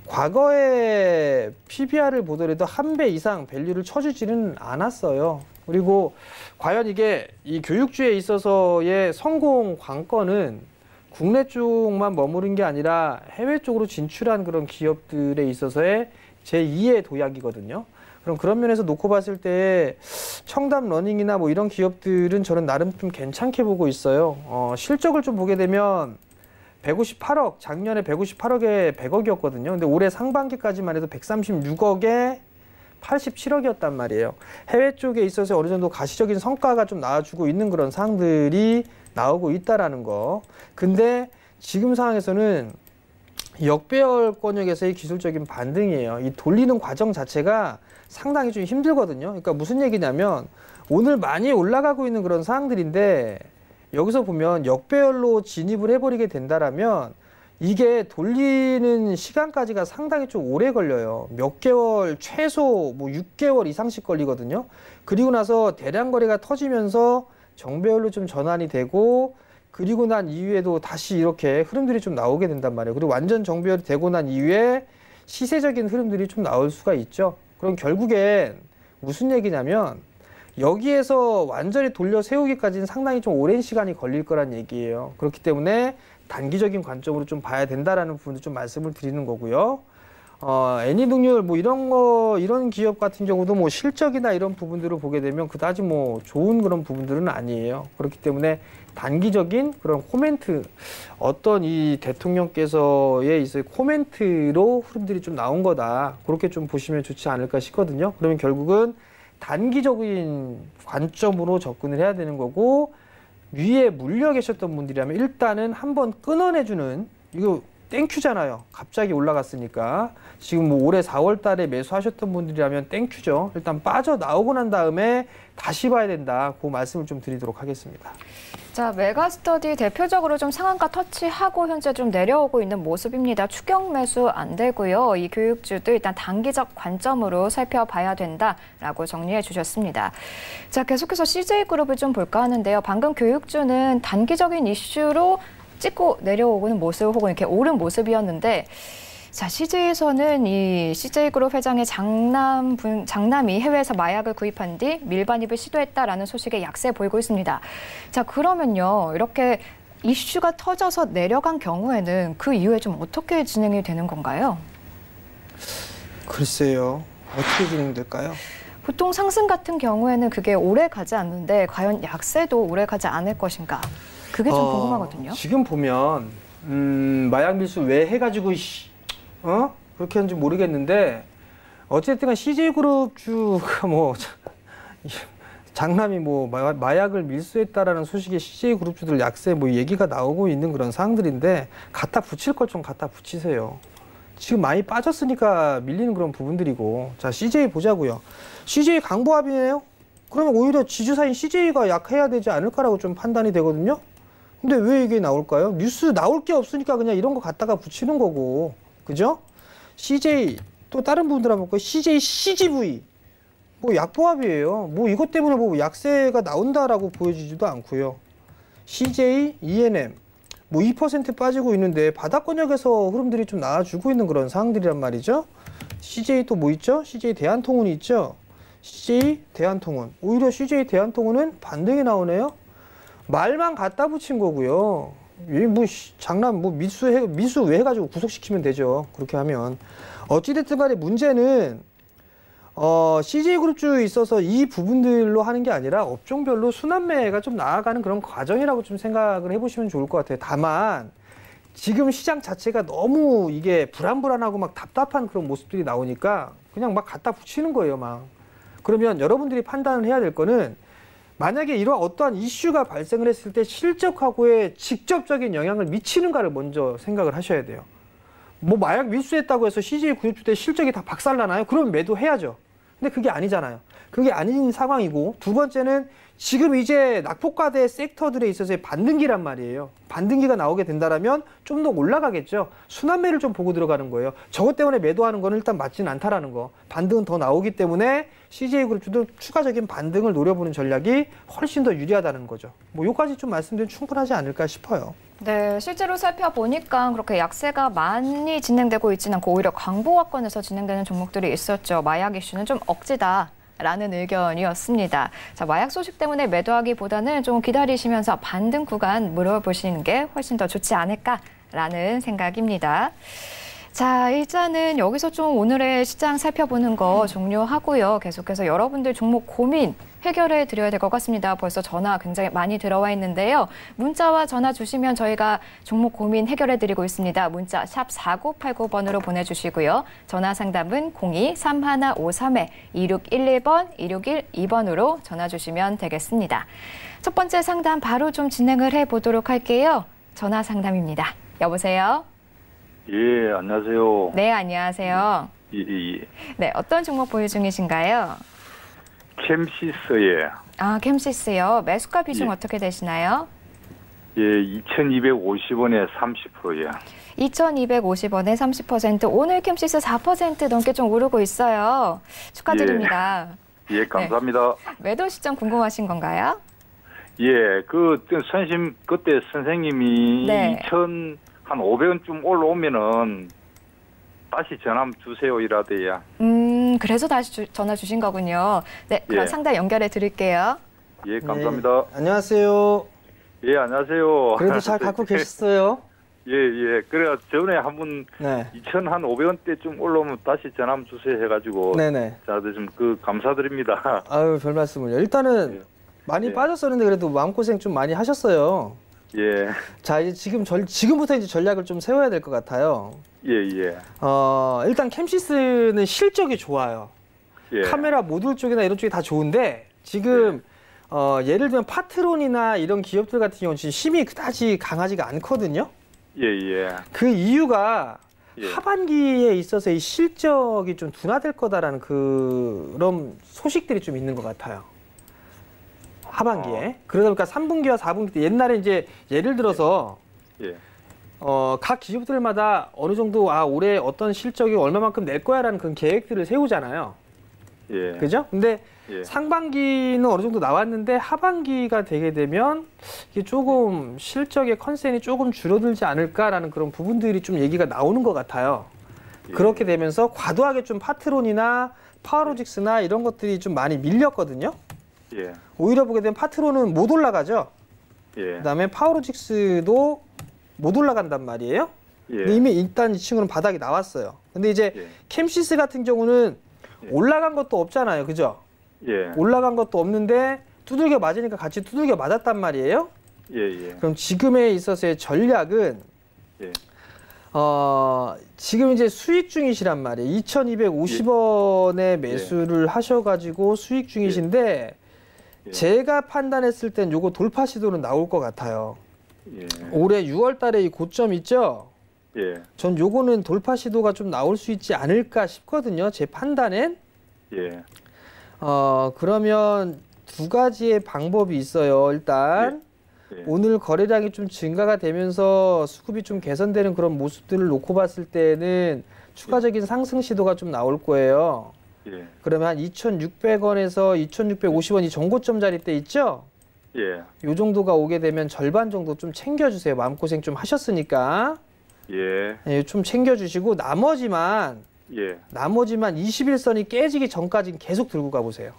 과거에 PBR을 보더라도 한 배 이상 밸류를 쳐주지는 않았어요. 그리고 과연 이게 이 교육주에 있어서의 성공 관건은 국내 쪽만 머무른 게 아니라 해외 쪽으로 진출한 그런 기업들에 있어서의 제2의 도약이거든요. 그럼 그런 면에서 놓고 봤을 때 청담러닝이나 뭐 이런 기업들은 저는 나름 좀 괜찮게 보고 있어요. 실적을 좀 보게 되면 158억, 작년에 158억에 100억이었거든요. 근데 올해 상반기까지만 해도 136억에 87억이었단 말이에요. 해외 쪽에 있어서 어느 정도 가시적인 성과가 좀 나와주고 있는 그런 상황들이 나오고 있다라는 거. 근데 지금 상황에서는 역배열권역에서의 기술적인 반등이에요. 이 돌리는 과정 자체가 상당히 좀 힘들거든요. 그러니까 무슨 얘기냐면 오늘 많이 올라가고 있는 그런 상황들인데, 여기서 보면 역배열로 진입을 해버리게 된다라면 이게 돌리는 시간까지가 상당히 좀 오래 걸려요. 몇 개월, 최소 뭐 6개월 이상씩 걸리거든요. 그리고 나서 대량 거래가 터지면서 정배열로 좀 전환이 되고, 그리고 난 이후에도 다시 이렇게 흐름들이 좀 나오게 된단 말이에요. 그리고 완전 정배열이 되고 난 이후에 시세적인 흐름들이 좀 나올 수가 있죠. 그럼 결국엔 무슨 얘기냐면 여기에서 완전히 돌려 세우기까지는 상당히 좀 오랜 시간이 걸릴 거란 얘기예요. 그렇기 때문에 단기적인 관점으로 좀 봐야 된다라는 부분도 좀 말씀을 드리는 거고요. 애니눅률 뭐 이런 기업 같은 경우도 뭐 실적이나 이런 부분들을 보게 되면 그다지 뭐 좋은 그런 부분들은 아니에요. 그렇기 때문에 단기적인 그런 코멘트, 어떤 이 대통령께서의 있을 코멘트로 흐름들이 좀 나온 거다. 그렇게 좀 보시면 좋지 않을까 싶거든요. 그러면 결국은 단기적인 관점으로 접근을 해야 되는 거고, 위에 물려 계셨던 분들이라면 일단은 한번 끊어내주는, 이거 땡큐잖아요. 갑자기 올라갔으니까. 지금 뭐 올해 4월 달에 매수하셨던 분들이라면 땡큐죠. 일단 빠져나오고 난 다음에 다시 봐야 된다. 그 말씀을 좀 드리도록 하겠습니다. 자, 메가스터디 대표적으로 좀 상한가 터치하고 현재 좀 내려오고 있는 모습입니다. 추격 매수 안 되고요. 이 교육주도 일단 단기적 관점으로 살펴봐야 된다라고 정리해 주셨습니다. 자, 계속해서 CJ그룹을 좀 볼까 하는데요. 방금 교육주는 단기적인 이슈로 찍고 내려오는 모습 혹은 이렇게 오른 모습이었는데, 자, CJ에서는 이 CJ그룹 회장의 장남이 해외에서 마약을 구입한 뒤 밀반입을 시도했다라는 소식에 약세 보이고 있습니다. 자, 그러면요, 이렇게 이슈가 터져서 내려간 경우에는 그 이후에 좀 어떻게 진행이 되는 건가요? 글쎄요, 어떻게 진행될까요? 보통 상승 같은 경우에는 그게 오래 가지 않는데 과연 약세도 오래 가지 않을 것인가? 그게 좀 궁금하거든요. 지금 보면 마약 밀수 왜 해가지고 그렇게 하는지 모르겠는데, 어쨌든 CJ그룹 주가 뭐 장남이 뭐 마약을 밀수했다라는 소식에 CJ그룹 주들 약세 뭐 얘기가 나오고 있는 그런 상황들인데, 갖다 붙일 걸 좀 갖다 붙이세요. 지금 많이 빠졌으니까 밀리는 그런 부분들이고. 자, CJ 보자고요. CJ 강보합이에요. 그러면 오히려 지주사인 CJ가 약해야 되지 않을까라고 좀 판단이 되거든요. 근데 왜 이게 나올까요? 뉴스 나올 게 없으니까 그냥 이런 거 갖다가 붙이는 거고, 그죠? CJ 또 다른 분들 한번 볼까요? CJ CGV 뭐 약보합이에요. 뭐 이것 때문에 뭐 약세가 나온다라고 보여지지도 않고요. CJ ENM 뭐 2% 빠지고 있는데 바닥권역에서 흐름들이 좀 나와주고 있는 그런 상황들이란 말이죠. CJ 또 뭐 있죠? CJ 대한통운이 있죠. CJ 대한통운. 오히려 CJ 대한통운은 반등이 나오네요. 말만 갖다 붙인 거고요. 뭐 장난 뭐 미수 왜 해가지고 구속시키면 되죠. 그렇게 하면 어찌됐든 간에 문제는 CJ그룹주에 있어서 이 부분들로 하는 게 아니라 업종별로 순환매가 좀 나아가는 그런 과정이라고 좀 생각을 해보시면 좋을 것 같아요. 다만 지금 시장 자체가 너무 이게 불안불안하고 막 답답한 그런 모습들이 나오니까 그냥 막 갖다 붙이는 거예요, 막. 그러면 여러분들이 판단을 해야 될 거는 만약에 이러한 어떠한 이슈가 발생을 했을 때 실적하고의 직접적인 영향을 미치는가를 먼저 생각을 하셔야 돼요. 뭐 마약 밀수했다고 해서 CJ 그룹주들 실적이 다 박살나나요? 그러면 매도해야죠. 근데 그게 아니잖아요. 그게 아닌 상황이고, 두 번째는 지금 이제 낙폭과대 섹터들에 있어서의 반등기란 말이에요. 반등기가 나오게 된다라면 좀 더 올라가겠죠. 순환매를 좀 보고 들어가는 거예요. 저것 때문에 매도하는 거는 일단 맞지는 않다라는 거. 반등은 더 나오기 때문에 CJ그룹주도 추가적인 반등을 노려보는 전략이 훨씬 더 유리하다는 거죠. 뭐 요까지 좀 말씀드리면 충분하지 않을까 싶어요. 네, 실제로 살펴보니까 그렇게 약세가 많이 진행되고 있지는 않고 오히려 광보화권에서 진행되는 종목들이 있었죠. 마약 이슈는 좀 억지다. 라는 의견이었습니다. 자, 마약 소식 때문에 매도하기보다는 좀 기다리시면서 반등 구간 물어보시는 게 훨씬 더 좋지 않을까라는 생각입니다. 자, 일단은 여기서 좀 오늘의 시장 살펴보는 거 종료하고요. 계속해서 여러분들 종목 고민 해결해 드려야 될 것 같습니다. 벌써 전화 굉장히 많이 들어와 있는데요. 문자와 전화 주시면 저희가 종목 고민 해결해 드리고 있습니다. 문자 샵 4989번으로 보내주시고요. 전화 상담은 02-3153-2611번, 2612번으로 전화 주시면 되겠습니다. 첫 번째 상담 바로 좀 진행을 해보도록 할게요. 전화 상담입니다. 여보세요? 예, 안녕하세요. 네, 안녕하세요. 예. 네, 어떤 종목 보유 중이신가요? 캠시스에 아, 캠시스요. 매수가 비중 예. 어떻게 되시나요? 예, 2,250원에 30%예. 2,250원에 30%. 오늘 캠시스 4% 넘게 좀 오르고 있어요. 축하드립니다. 예, 감사합니다. 매도 시점 궁금하신 건가요? 예, 그때 선생님이 네. 2,500원쯤 올라오면은 다시 전화 주세요 이라대야. 그래서 다시 전화 주신 거군요. 네, 그럼 예. 상담 연결해 드릴게요. 예, 감사합니다. 네, 안녕하세요. 예, 안녕하세요. 그래도 잘 갖고 계셨어요? 예. 그래 전에 한번 네. 2,500원대쯤 올라오면 다시 전화 주세요 해가지고. 네네. 자, 좀 감사드립니다. 아유, 별 말씀을요. 일단은 예. 많이 예. 빠졌었는데 그래도 마음고생 좀 많이 하셨어요. 예. 자, 이제 지금부터 이제 전략을 좀 세워야 될 것 같아요. 예. 일단 캠시스는 실적이 좋아요. 예. 카메라 모듈 쪽이나 이런 쪽이 다 좋은데 지금 예를 들면 파트론이나 이런 기업들 같은 경우는 지금 힘이 그다지 강하지가 않거든요. 예. 그 이유가 예. 하반기에 있어서 이 실적이 좀 둔화될 거다라는 그런 소식들이 좀 있는 것 같아요. 하반기에. 그러다 보니까 3분기와 4분기 때 옛날에 이제 예를 들어서 예. 각 기업들마다 어느 정도 올해 어떤 실적이 얼마만큼 낼 거야라는 그런 계획들을 세우잖아요. 예. 그죠? 근데 예. 상반기는 어느 정도 나왔는데 하반기가 되게 되면 이게 조금 실적의 컨센이 조금 줄어들지 않을까라는 그런 부분들이 좀 얘기가 나오는 것 같아요. 예. 그렇게 되면서 과도하게 좀 파트론이나 파워로직스나 이런 것들이 좀 많이 밀렸거든요. 예. 오히려 보게 되면 파트론은 못 올라가죠. 예. 그다음에 파워로직스도 못 올라간단 말이에요. 예. 근데 이미 일단 이 친구는 바닥이 나왔어요. 근데 이제 예. 캠시스 같은 경우는 예. 올라간 것도 없잖아요. 그죠? 예. 올라간 것도 없는데 두들겨 맞으니까 같이 두들겨 맞았단 말이에요. 예. 그럼 지금에 있어서의 전략은 예. 지금 이제 수익 중이시란 말이에요. 2,250원에 매수를 하셔가지고 수익 중이신데 예. 제가 판단했을 땐 요거 돌파 시도는 나올 것 같아요. 예. 올해 6월 달에 이 고점 있죠? 예. 전 요거는 돌파 시도가 좀 나올 수 있지 않을까 싶거든요. 제 판단엔. 예. 그러면 두 가지의 방법이 있어요. 일단 예. 오늘 거래량이 좀 증가가 되면서 수급이 좀 개선되는 그런 모습들을 놓고 봤을 때는 추가적인 상승 시도가 좀 나올 거예요. 예. 그러면 한 2,600원에서 2,650원 이 정고점 자리대 있죠? 예. 요 정도가 오게 되면 절반 정도 좀 챙겨주세요. 마음고생 좀 하셨으니까. 예. 예, 좀 챙겨주시고 나머지만 예. 21선이 깨지기 전까지는 계속 들고 가보세요.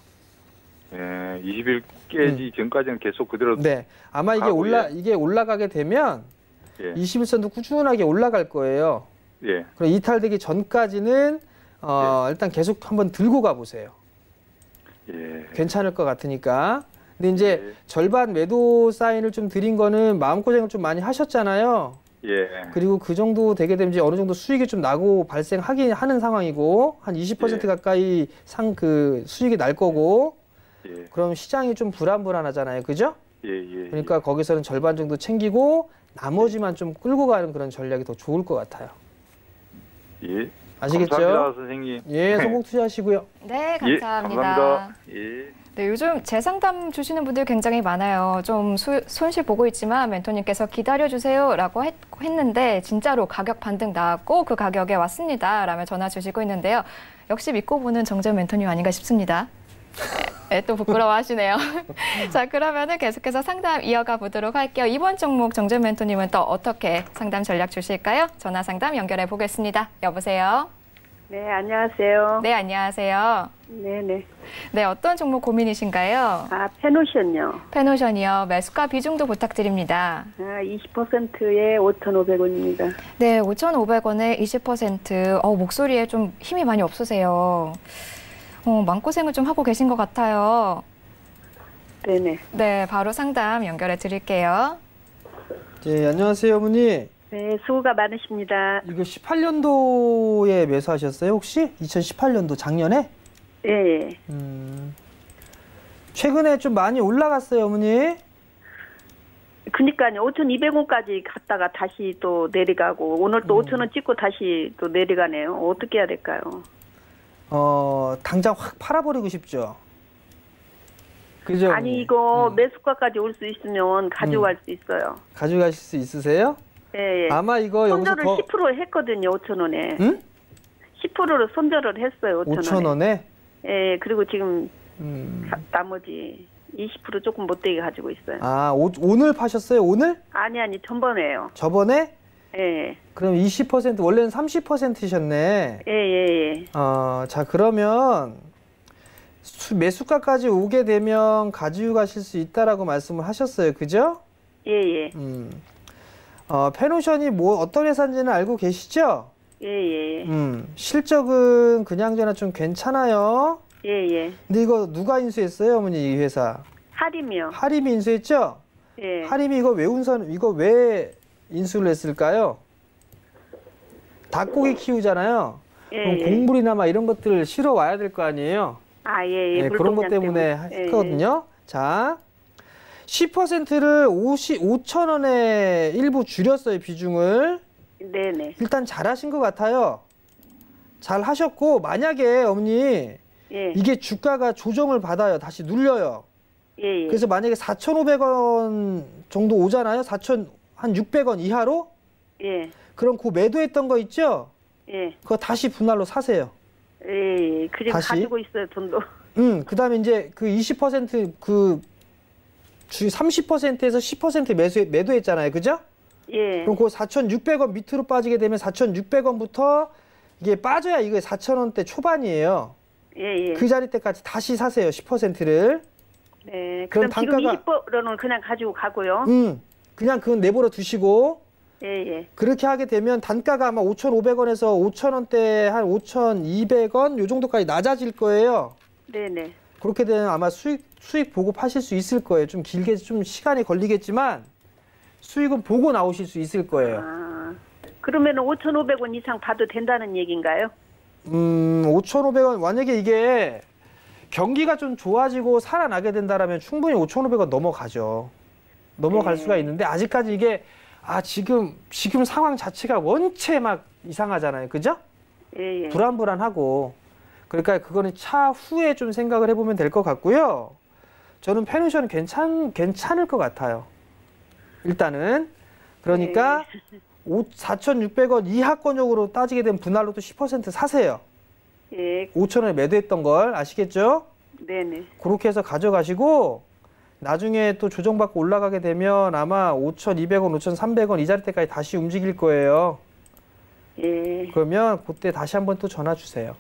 예. 20일 깨지 전까지는 계속 그대로. 네, 아마 이게 가고, 이게 올라가게 되면 예. 21선도 꾸준하게 올라갈 거예요. 예. 그럼 이탈되기 전까지는 일단 계속 한번 들고 가보세요. 예. 괜찮을 것 같으니까. 근데 이제 예. 절반 매도 사인을 좀 드린 거는 마음고생을 좀 많이 하셨잖아요. 예. 그리고 그 정도 되게 되면 이제 어느 정도 수익이 좀 나고 발생하긴 하는 상황이고 한 20% 예. 가까이 수익이 날 거고 예. 그럼 시장이 좀 불안불안하잖아요. 그죠? 예. 예. 그러니까 거기서는 절반 정도 챙기고 나머지만 좀 끌고 가는 그런 전략이 더 좋을 것 같아요. 예. 아시겠죠? 감사합니다, 선생님. 예, 성공 투자하시고요. 네, 예. 감사합니다. 감사합니다. 예. 네, 요즘 재상담 주시는 분들 굉장히 많아요. 좀 손실 보고 있지만 멘토님께서 기다려주세요라고 했는데 진짜로 가격 반등 나왔고 그 가격에 왔습니다. 라며 전화 주시고 있는데요. 역시 믿고 보는 정재훈 멘토님 아닌가 싶습니다. 네, 또 부끄러워하시네요. 자, 그러면은 계속해서 상담 이어가 보도록 할게요. 이번 종목 정재훈 멘토님은 또 어떻게 상담 전략 주실까요? 전화 상담 연결해 보겠습니다. 여보세요? 네, 안녕하세요. 네, 안녕하세요. 네네. 네, 어떤 종목 고민이신가요? 아, 페노션요. 페노션이요. 매수가 비중도 부탁드립니다. 아, 20%에 5,500원입니다. 네, 5,500원에 20%. 목소리에 좀 힘이 많이 없으세요. 마음고생을 좀 하고 계신 것 같아요. 네네. 네, 바로 상담 연결해 드릴게요. 네, 안녕하세요, 어머니. 네, 수고가 많으십니다. 이거 18년도에 매수하셨어요, 혹시? 2018년도 작년에? 예, 예. 최근에 좀 많이 올라갔어요, 어머니. 그니까요, 5,200원까지 갔다가 다시 또 내려가고, 오늘 또 5,000원 찍고 다시 또 내려가네요. 어떻게 해야 될까요? 당장 확 팔아버리고 싶죠? 그죠? 아니, 어머니? 이거 매수가까지 올 수 있으면 가져갈 수 있어요. 가져가실 수 있으세요? 예, 예. 아마 이거 여기서 손절을 10% 했거든요, 5,000원에. 응? 10%를 손절을 했어요, 5,000원에. 5,000원에? 예, 그리고 지금 나머지 20% 조금 못되게 가지고 있어요. 아, 오늘 파셨어요? 오늘? 아니, 전번에요. 저번에? 예, 그럼 20%, 원래는 30%셨네. 예, 예. 자, 그러면 매수가까지 오게 되면 가지고 가실 수 있다라고 말씀을 하셨어요. 그죠? 예, 예. 페노션이 어떤 회사인지는 알고 계시죠? 예, 예. 실적은 그냥저냥 좀 괜찮아요. 예, 예. 근데 이거 누가 인수했어요, 어머니, 이 회사? 하림이요. 하림이 인수했죠? 예. 하림이 이거 왜 인수를 했을까요? 닭고기 키우잖아요. 예, 그럼 예. 곡물이나 막 이런 것들을 실어 와야 될 거 아니에요? 아, 예, 예. 네, 그런 것 때문에 했거든요. 자, 10%를 5,000원에 일부 줄였어요, 비중을. 네네. 일단 잘하신 것 같아요. 잘 하셨고, 만약에 어머니, 예. 이게 주가가 조정을 받아요. 다시 눌려요. 예, 예. 그래서 만약에 4,500원 정도 오잖아요. 4,600원 이하로? 예. 그럼 그 매도했던 거 있죠? 예. 그거 다시 분할로 사세요. 예, 예. 그냥 다시? 가지고 있어요, 돈도. 그 다음에 이제 그 20% 30%에서 10% 매도했잖아요. 그죠? 예. 그럼 그 4,600원 밑으로 빠지게 되면 4,600원부터 이게 빠져야 이게 4,000원대 초반이에요. 예, 예. 그 자리 때까지 다시 사세요. 10%를. 네. 그럼 그럼 지금 20%는 그냥 가지고 가고요. 그냥 그건 내버려 두시고 예, 예. 그렇게 하게 되면 단가가 아마 5,500원에서 5,000원대 한 5,200원 요 정도까지 낮아질 거예요. 네네. 그렇게 되면 아마 수익 보고 파실 수 있을 거예요. 좀 길게 좀 시간이 걸리겠지만 수익은 보고 나오실 수 있을 거예요. 아, 그러면은 5,500원 이상 봐도 된다는 얘기인가요? 5,500원 만약에 이게 경기가 좀 좋아지고 살아나게 된다라면 충분히 5,500원 넘어가죠. 넘어갈 네. 수가 있는데 아직까지 이게 지금 상황 자체가 원체 막 이상하잖아요. 그죠? 예, 예. 불안불안하고 그러니까 그거는 차후에 좀 생각을 해보면 될 것 같고요. 저는 페르시아는 괜찮을 것 같아요. 일단은. 그러니까 4,600원 이하권역으로 따지게 되면 분할로또 10% 사세요. 예. 5,000원에 매도했던 걸 아시겠죠? 네네. 그렇게 해서 가져가시고 나중에 또 조정받고 올라가게 되면 아마 5,200원, 5,300원 이 자리대까지 다시 움직일 거예요. 예. 그러면 그때 다시 한번 또 전화 주세요.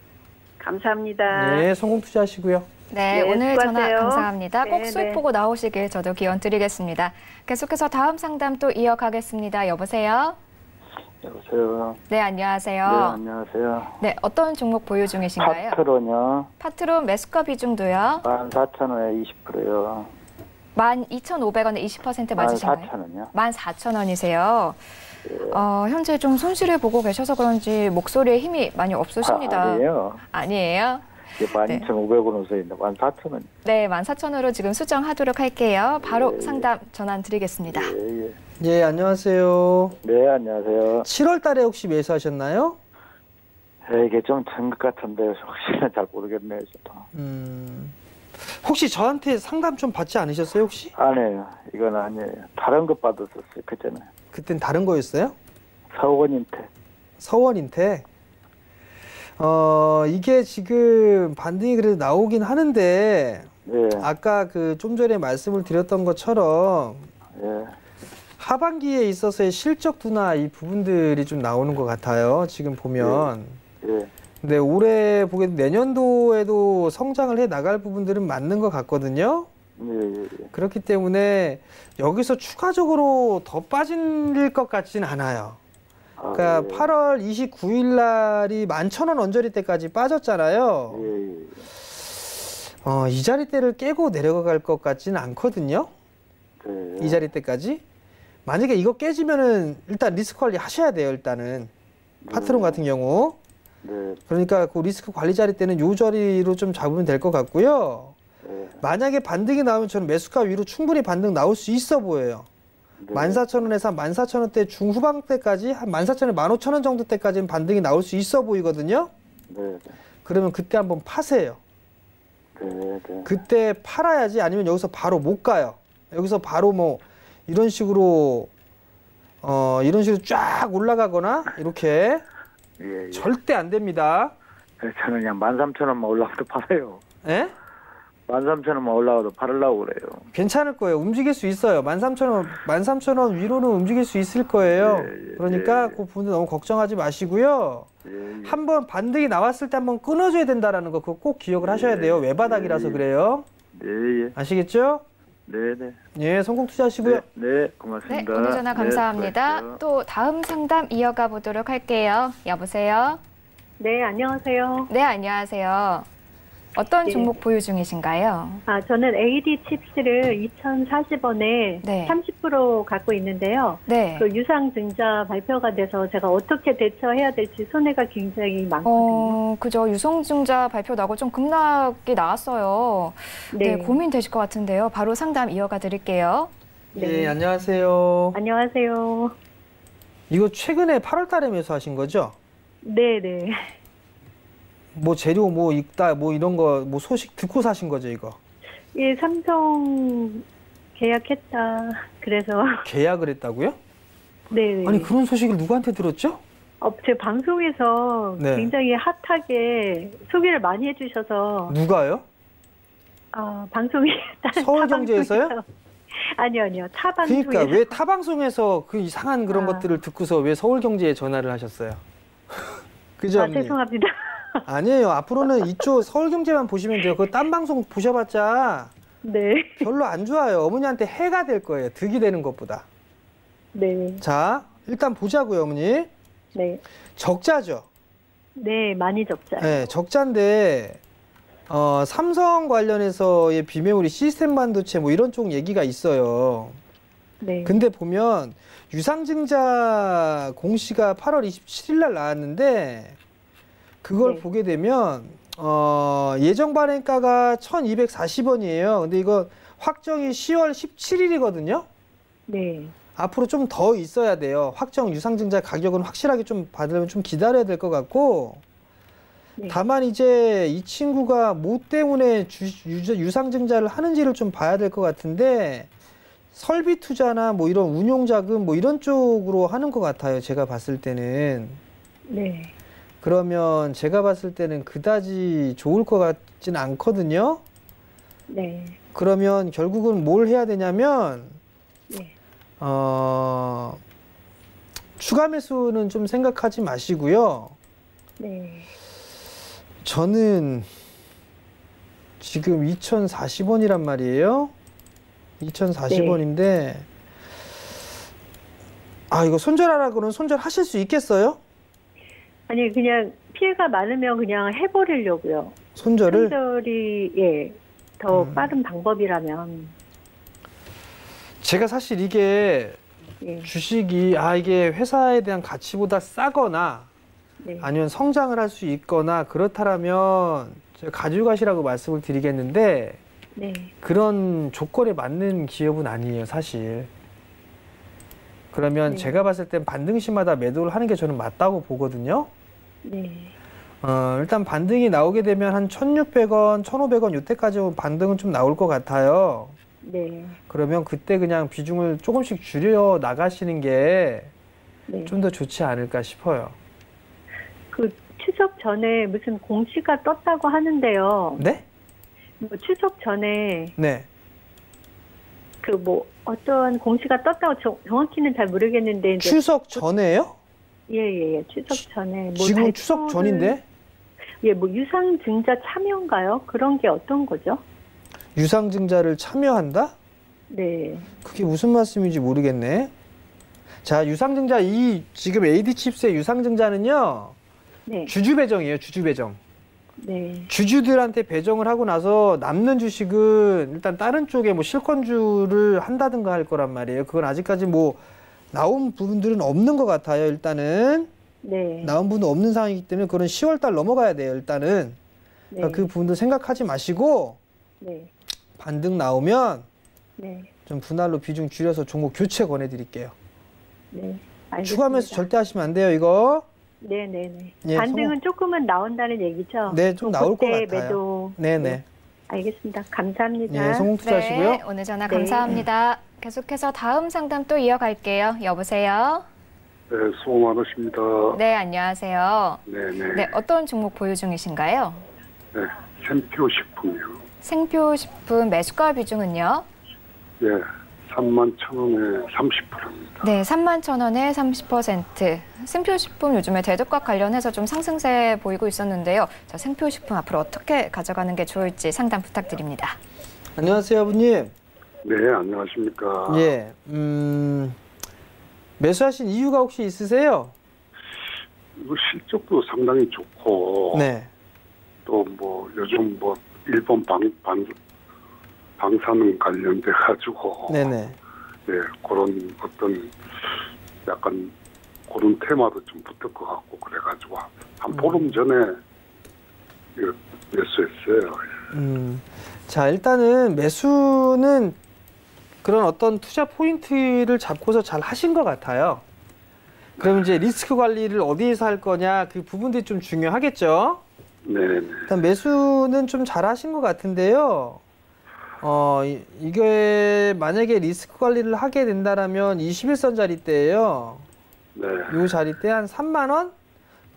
감사합니다. 네, 성공 투자하시고요. 네, 네, 오늘 전화 수고하세요. 감사합니다. 꼭 네, 수익 네. 보고 나오시길 저도 기원 드리겠습니다. 계속해서 다음 상담 또 이어가겠습니다. 여보세요? 여보세요. 네, 안녕하세요. 안녕하세요. 네, 어떤 종목 보유 중이신가요? 파트론요. 파트론 매수가 비중도요? 14,000원에 20%요. 12,500원에 20% 맞으신가요? 14,000원요. 14,000원이세요. 현재 좀 손실을 보고 계셔서 그런지 목소리에 힘이 많이 없으십니다. 아니에요. 아니에요? 이게 12,500원 웃어있는데 14,000원. 네, 14,000원으로 지금 수정하도록 할게요. 바로 상담 전환 드리겠습니다. 예, 예. 예, 안녕하세요. 네, 안녕하세요. 7월 달에 혹시 매수하셨나요? 이게 좀 된 것 같은데 혹시나 잘 모르겠네요. 저도. 혹시 저한테 상담 좀 받지 않으셨어요, 혹시? 아니에요. 이건 아니에요. 다른 거 받았었어요. 그전에. 그땐 다른 거였어요? 서원인테. 서원인테. 이게 지금 반등이 그래도 나오긴 하는데 예, 아까 그 좀 전에 말씀을 드렸던 것처럼 예. 하반기에 있어서의 실적 둔화 이 부분들이 좀 나오는 것 같아요. 지금 보면. 예. 근데 올해 보게 내년도에도 성장을 해 나갈 부분들은 맞는 것 같거든요. 예, 예. 그렇기 때문에 여기서 추가적으로 더 빠질 것 같지는 않아요. 그러니까 예. 8월 29일 날이 11,000원 언저리 때까지 빠졌잖아요. 예, 예. 이 자리대를 깨고 내려갈 것 같지는 않거든요. 네. 이 자리대까지. 만약에 이거 깨지면은 일단 리스크 관리 하셔야 돼요. 일단은 파트론 같은 경우. 네. 그러니까 그 리스크 관리 자리대는 요 자리로 좀 잡으면 될 것 같고요. 네. 만약에 반등이 나오면 저는 매수가 위로 충분히 반등 나올 수 있어 보여요. 네. 14,000원에서 14,000원대 중후반 때까지 한 14,000원, 15,000원 정도 때까지는 반등이 나올 수 있어 보이거든요. 네. 네. 그러면 그때 한번 파세요. 네. 네. 그때 팔아야지 아니면 여기서 바로 못 가요. 여기서 바로 뭐 이런 식으로 쫙 올라가거나 이렇게 예, 예. 절대 안 됩니다. 저는 그냥 13,000원만 올라가도 팔아요. 예? 13,000원만 올라가도 팔으려고 그래요. 괜찮을 거예요. 움직일 수 있어요. 13,000원 위로는 움직일 수 있을 거예요. 예, 예, 그러니까 예, 예. 그 부분도 너무 걱정하지 마시고요. 예, 예. 한번 반등이 나왔을 때 한번 끊어줘야 된다라는 거 그거 꼭 기억을 하셔야 돼요. 외바닥이라서 그래요. 네, 예. 아시겠죠? 네, 네. 예, 성공 투자하시고요. 네, 네, 네, 고맙습니다. 오늘 전화 감사합니다. 수고하십시오. 또 다음 상담 이어가 보도록 할게요. 여보세요? 네, 안녕하세요. 네, 안녕하세요. 어떤 네. 종목 보유 중이신가요? 저는 AD 칩스를 2,040원에 네. 30% 갖고 있는데요. 네. 그 유상증자 발표가 돼서 제가 어떻게 대처해야 될지 손해가 굉장히 많거든요. 그죠. 유성증자 발표 나고 좀 급락이 나왔어요. 네, 네. 고민되실 것 같은데요. 바로 상담 이어가 드릴게요. 네. 예, 안녕하세요. 안녕하세요. 이거 최근에 8월 달에 매수하신 거죠? 네, 네. 뭐 재료 뭐 있다 뭐 이런 거 뭐 소식 듣고 사신 거죠, 이거? 예, 삼성 계약했다. 그래서 계약을 했다고요? 네, 네. 아니 그런 소식을 누구한테 들었죠? 제 방송에서 네. 굉장히 핫하게 소개를 많이 해주셔서 누가요? 방송에 서울경제에서요? 아니요. 타 방송에서. 그러니까 왜 타방송에서 그 이상한 그런 것들을 듣고서 왜 서울경제에 전화를 하셨어요? 그죠? 언니? 죄송합니다. 아니에요. 앞으로는 이쪽 서울경제만 보시면 돼요. 그 딴 방송 보셔봤자 네. 별로 안 좋아요. 어머니한테 해가 될 거예요. 득이 되는 것보다. 네. 자, 일단 보자고요, 어머니. 네. 적자죠. 네, 많이 적자요. 네, 적자인데 삼성 관련해서의 비메모리 시스템 반도체 뭐 이런 쪽 얘기가 있어요. 네. 근데 보면 유상증자 공시가 8월 27일 날 나왔는데 그걸 네. 보게 되면 예정 발행가가 1,240원이에요. 근데 이거 확정이 10월 17일이거든요. 네. 앞으로 좀 더 있어야 돼요. 확정 유상증자 가격은 확실하게 좀 받으려면 좀 기다려야 될 것 같고 네. 다만 이제 이 친구가 뭐 때문에 유상증자를 하는지를 좀 봐야 될 것 같은데 설비 투자나 뭐 이런 운용 자금 뭐 이런 쪽으로 하는 것 같아요. 제가 봤을 때는. 네. 그러면 제가 봤을 때는 그다지 좋을 것 같진 않거든요. 네. 그러면 결국은 뭘 해야 되냐면 네. 추가 매수는 좀 생각하지 마시고요. 네. 저는 지금 2,040원이란 말이에요. 2,040원인데 이거 손절하라 그러면 손절하실 수 있겠어요? 아니 그냥 피해가 많으면 그냥 해버리려고요. 손절을? 손절이 더 빠른 방법이라면. 제가 사실 이게 예. 주식이 이게 회사에 대한 가치보다 싸거나 네. 아니면 성장을 할 수 있거나 그렇다라면 제가 가져가시라고 말씀을 드리겠는데 네. 그런 조건에 맞는 기업은 아니에요, 사실. 그러면 네. 제가 봤을 땐 반등시마다 매도를 하는 게 저는 맞다고 보거든요. 네. 일단 반등이 나오게 되면 한 1,600원, 1,500원 이때까지 반등은 좀 나올 것 같아요. 네. 그러면 그때 그냥 비중을 조금씩 줄여 나가시는 게 좀 더 네. 좋지 않을까 싶어요. 그 추석 전에 무슨 공시가 떴다고 하는데요. 네? 뭐 추석 전에 네. 그 뭐 어떤 공시가 떴다고 정확히는 잘 모르겠는데 이제 추석 전에요? 예. 추석 전에 뭐 지금 추석 전인데? 예, 뭐 유상증자 참여인가요? 그런 게 어떤 거죠? 유상증자를 참여한다? 네. 그게 무슨 말씀인지 모르겠네. 자, 유상증자 지금 AD칩스의 유상증자는요. 네. 주주 배정이에요. 주주 배정. 네. 주주들한테 배정을 하고 나서 남는 주식은 일단 다른 쪽에 뭐 실권주를 한다든가 할 거란 말이에요. 그건 아직까지 뭐 나온 부분들은 없는 것 같아요. 일단은 네. 나온 부분은 없는 상황이기 때문에 그건 10월 달 넘어가야 돼요. 일단은 네. 그러니까 그 부분도 생각하지 마시고 네. 반등 나오면 네. 좀 분할로 비중 줄여서 종목 교체 권해드릴게요. 네. 알겠습니다. 추가 매수 절대 하시면 안 돼요. 이거. 네네네. 예, 반등은 조금은 나온다는 얘기죠? 네, 좀 나올 것 그때 같아요. 매도. 네네. 네. 알겠습니다. 감사합니다. 예, 성공 투자하시고요. 네, 오늘 전화 네. 감사합니다. 계속해서 다음 상담 또 이어갈게요. 여보세요? 네, 수고 많으십니다. 네, 안녕하세요. 네네. 네, 어떤 종목 보유 중이신가요? 네, 생표식품이요. 생표식품 매수가 비중은요? 예, 31,000원에 30%입니다. 네, 31,000원에 30%. 생표식품 요즘에 대두과 관련해서 좀 상승세 보이고 있었는데요. 자, 생표식품 앞으로 어떻게 가져가는 게 좋을지 상담 부탁드립니다. 안녕하세요, 아버님. 네, 안녕하십니까. 예, 매수하신 이유가 혹시 있으세요? 이거 실적도 상당히 좋고, 네. 또 뭐 요즘 뭐 일본 방사능 관련돼 가지고, 네네. 예, 그런 어떤 약간 그런 테마도 좀 붙을 것 같고 그래가지고 한 보름 전에 이거 매수했어요. 자, 일단은 매수는 그런 어떤 투자 포인트를 잡고서 잘 하신 것 같아요. 그럼 이제 리스크 관리를 어디에서 할 거냐, 그 부분들이 좀 중요하겠죠? 네. 일단 매수는 좀 잘 하신 것 같은데요. 이게 만약에 리스크 관리를 하게 된다라면 21선 자리대예요. 네. 요 자리대 한 3만 원?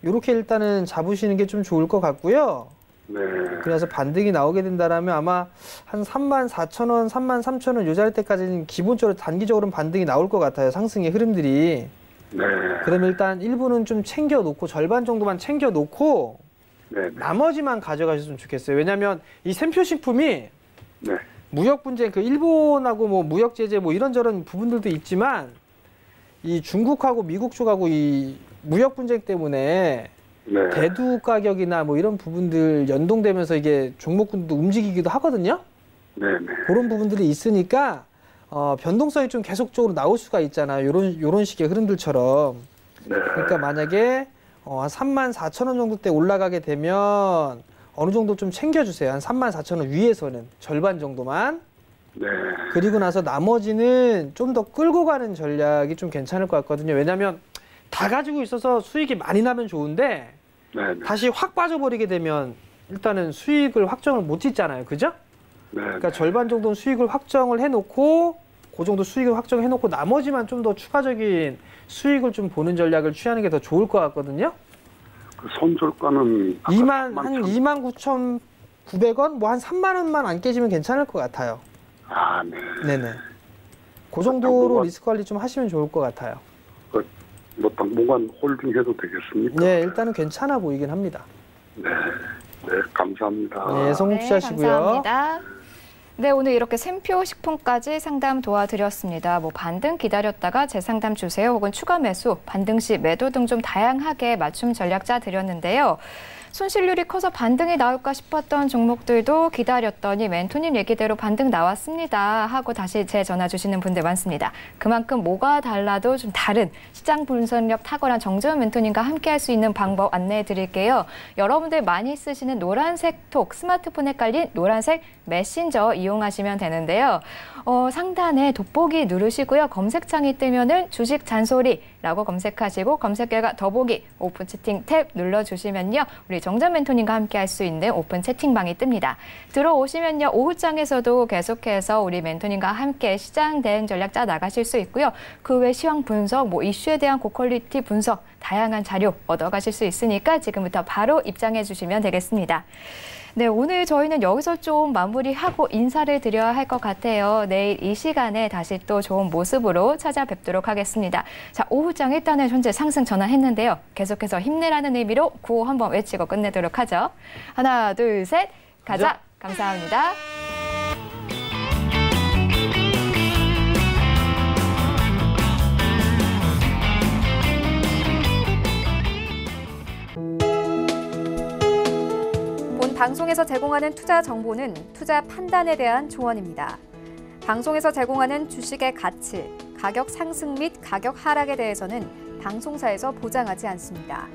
요렇게 일단은 잡으시는 게 좀 좋을 것 같고요. 네. 그래서 반등이 나오게 된다라면 아마 한 34,000원, 33,000원 요 자리대까지는 기본적으로 단기적으로는 반등이 나올 것 같아요. 상승의 흐름들이. 네. 그러면 일단 일부는 좀 챙겨 놓고 절반 정도만 챙겨 놓고 네. 나머지만 가져가셨으면 좋겠어요. 왜냐하면 이 샘표식품이 네. 무역 분쟁, 그 일본하고 뭐 무역 제재 뭐 이런저런 부분들도 있지만 이 중국하고 미국 쪽하고 이 무역 분쟁 때문에 네. 대두 가격이나 뭐 이런 부분들 연동되면서 이게 종목군도 움직이기도 하거든요. 네. 네. 그런 부분들이 있으니까 변동성이 좀 계속적으로 나올 수가 있잖아요. 요런 식의 흐름들처럼. 네. 그러니까 만약에 한 34,000원 정도 때 올라가게 되면 어느 정도 좀 챙겨주세요. 한 34,000원 위에서는 절반 정도만. 네. 그리고 나서 나머지는 좀 더 끌고 가는 전략이 좀 괜찮을 것 같거든요. 왜냐하면 다 가지고 있어서 수익이 많이 나면 좋은데 네. 다시 확 빠져버리게 되면 일단은 수익을 확정을 못 짓잖아요. 그죠? 네. 그러니까 절반 정도는 수익을 확정을 해놓고 그 정도 수익을 확정해놓고 나머지만 좀 더 추가적인 수익을 좀 보는 전략을 취하는 게 더 좋을 것 같거든요. 그 손절가는 한 29,900원? 뭐 한 3만 원만 안 깨지면 괜찮을 것 같아요. 아, 네. 네네. 그 정도로 리스크 관리 좀 하시면 좋을 것 같아요. 뭐 당분간 홀딩해도 되겠습니까? 네, 일단은 괜찮아 보이긴 합니다. 네. 네, 감사합니다. 네, 성욱 씨 하시고요. 감사합니다. 네, 오늘 이렇게 샘표 식품까지 상담 도와드렸습니다. 뭐 반등 기다렸다가 재상담 주세요 혹은 추가 매수, 반등 시 매도 등 좀 다양하게 맞춤 전략 짜드렸는데요. 손실률이 커서 반등이 나올까 싶었던 종목들도 기다렸더니 멘토님 얘기대로 반등 나왔습니다 하고 다시 재전화 주시는 분들 많습니다. 그만큼 뭐가 달라도 좀 다른 시장 분석력 탁월한 정재훈 멘토님과 함께할 수 있는 방법 안내해 드릴게요. 여러분들 많이 쓰시는 노란색 톡, 스마트폰에 깔린 노란색 메신저 이용하시면 되는데요. 상단에 돋보기 누르시고요. 검색창이 뜨면은 주식 잔소리라고 검색하시고 검색 결과 더보기 오픈 채팅 탭 눌러주시면요. 우리 정전 멘토님과 함께 할 수 있는 오픈 채팅방이 뜹니다. 들어오시면요. 오후장에서도 계속해서 우리 멘토님과 함께 시장 대응 전략 짜 나가실 수 있고요. 그 외 시황 분석, 뭐 이슈에 대한 고퀄리티 분석, 다양한 자료 얻어가실 수 있으니까 지금부터 바로 입장해 주시면 되겠습니다. 네, 오늘 저희는 여기서 좀 마무리하고 인사를 드려야 할 것 같아요. 내일 이 시간에 다시 또 좋은 모습으로 찾아뵙도록 하겠습니다. 자, 오후장 일단은 현재 상승 전환했는데요. 계속해서 힘내라는 의미로 구호 한번 외치고 끝내도록 하죠. 하나, 둘, 셋, 가자! 감사합니다. 방송에서 제공하는 투자 정보는 투자 판단에 대한 조언입니다. 방송에서 제공하는 주식의 가치, 가격 상승 및 가격 하락에 대해서는 방송사에서 보장하지 않습니다.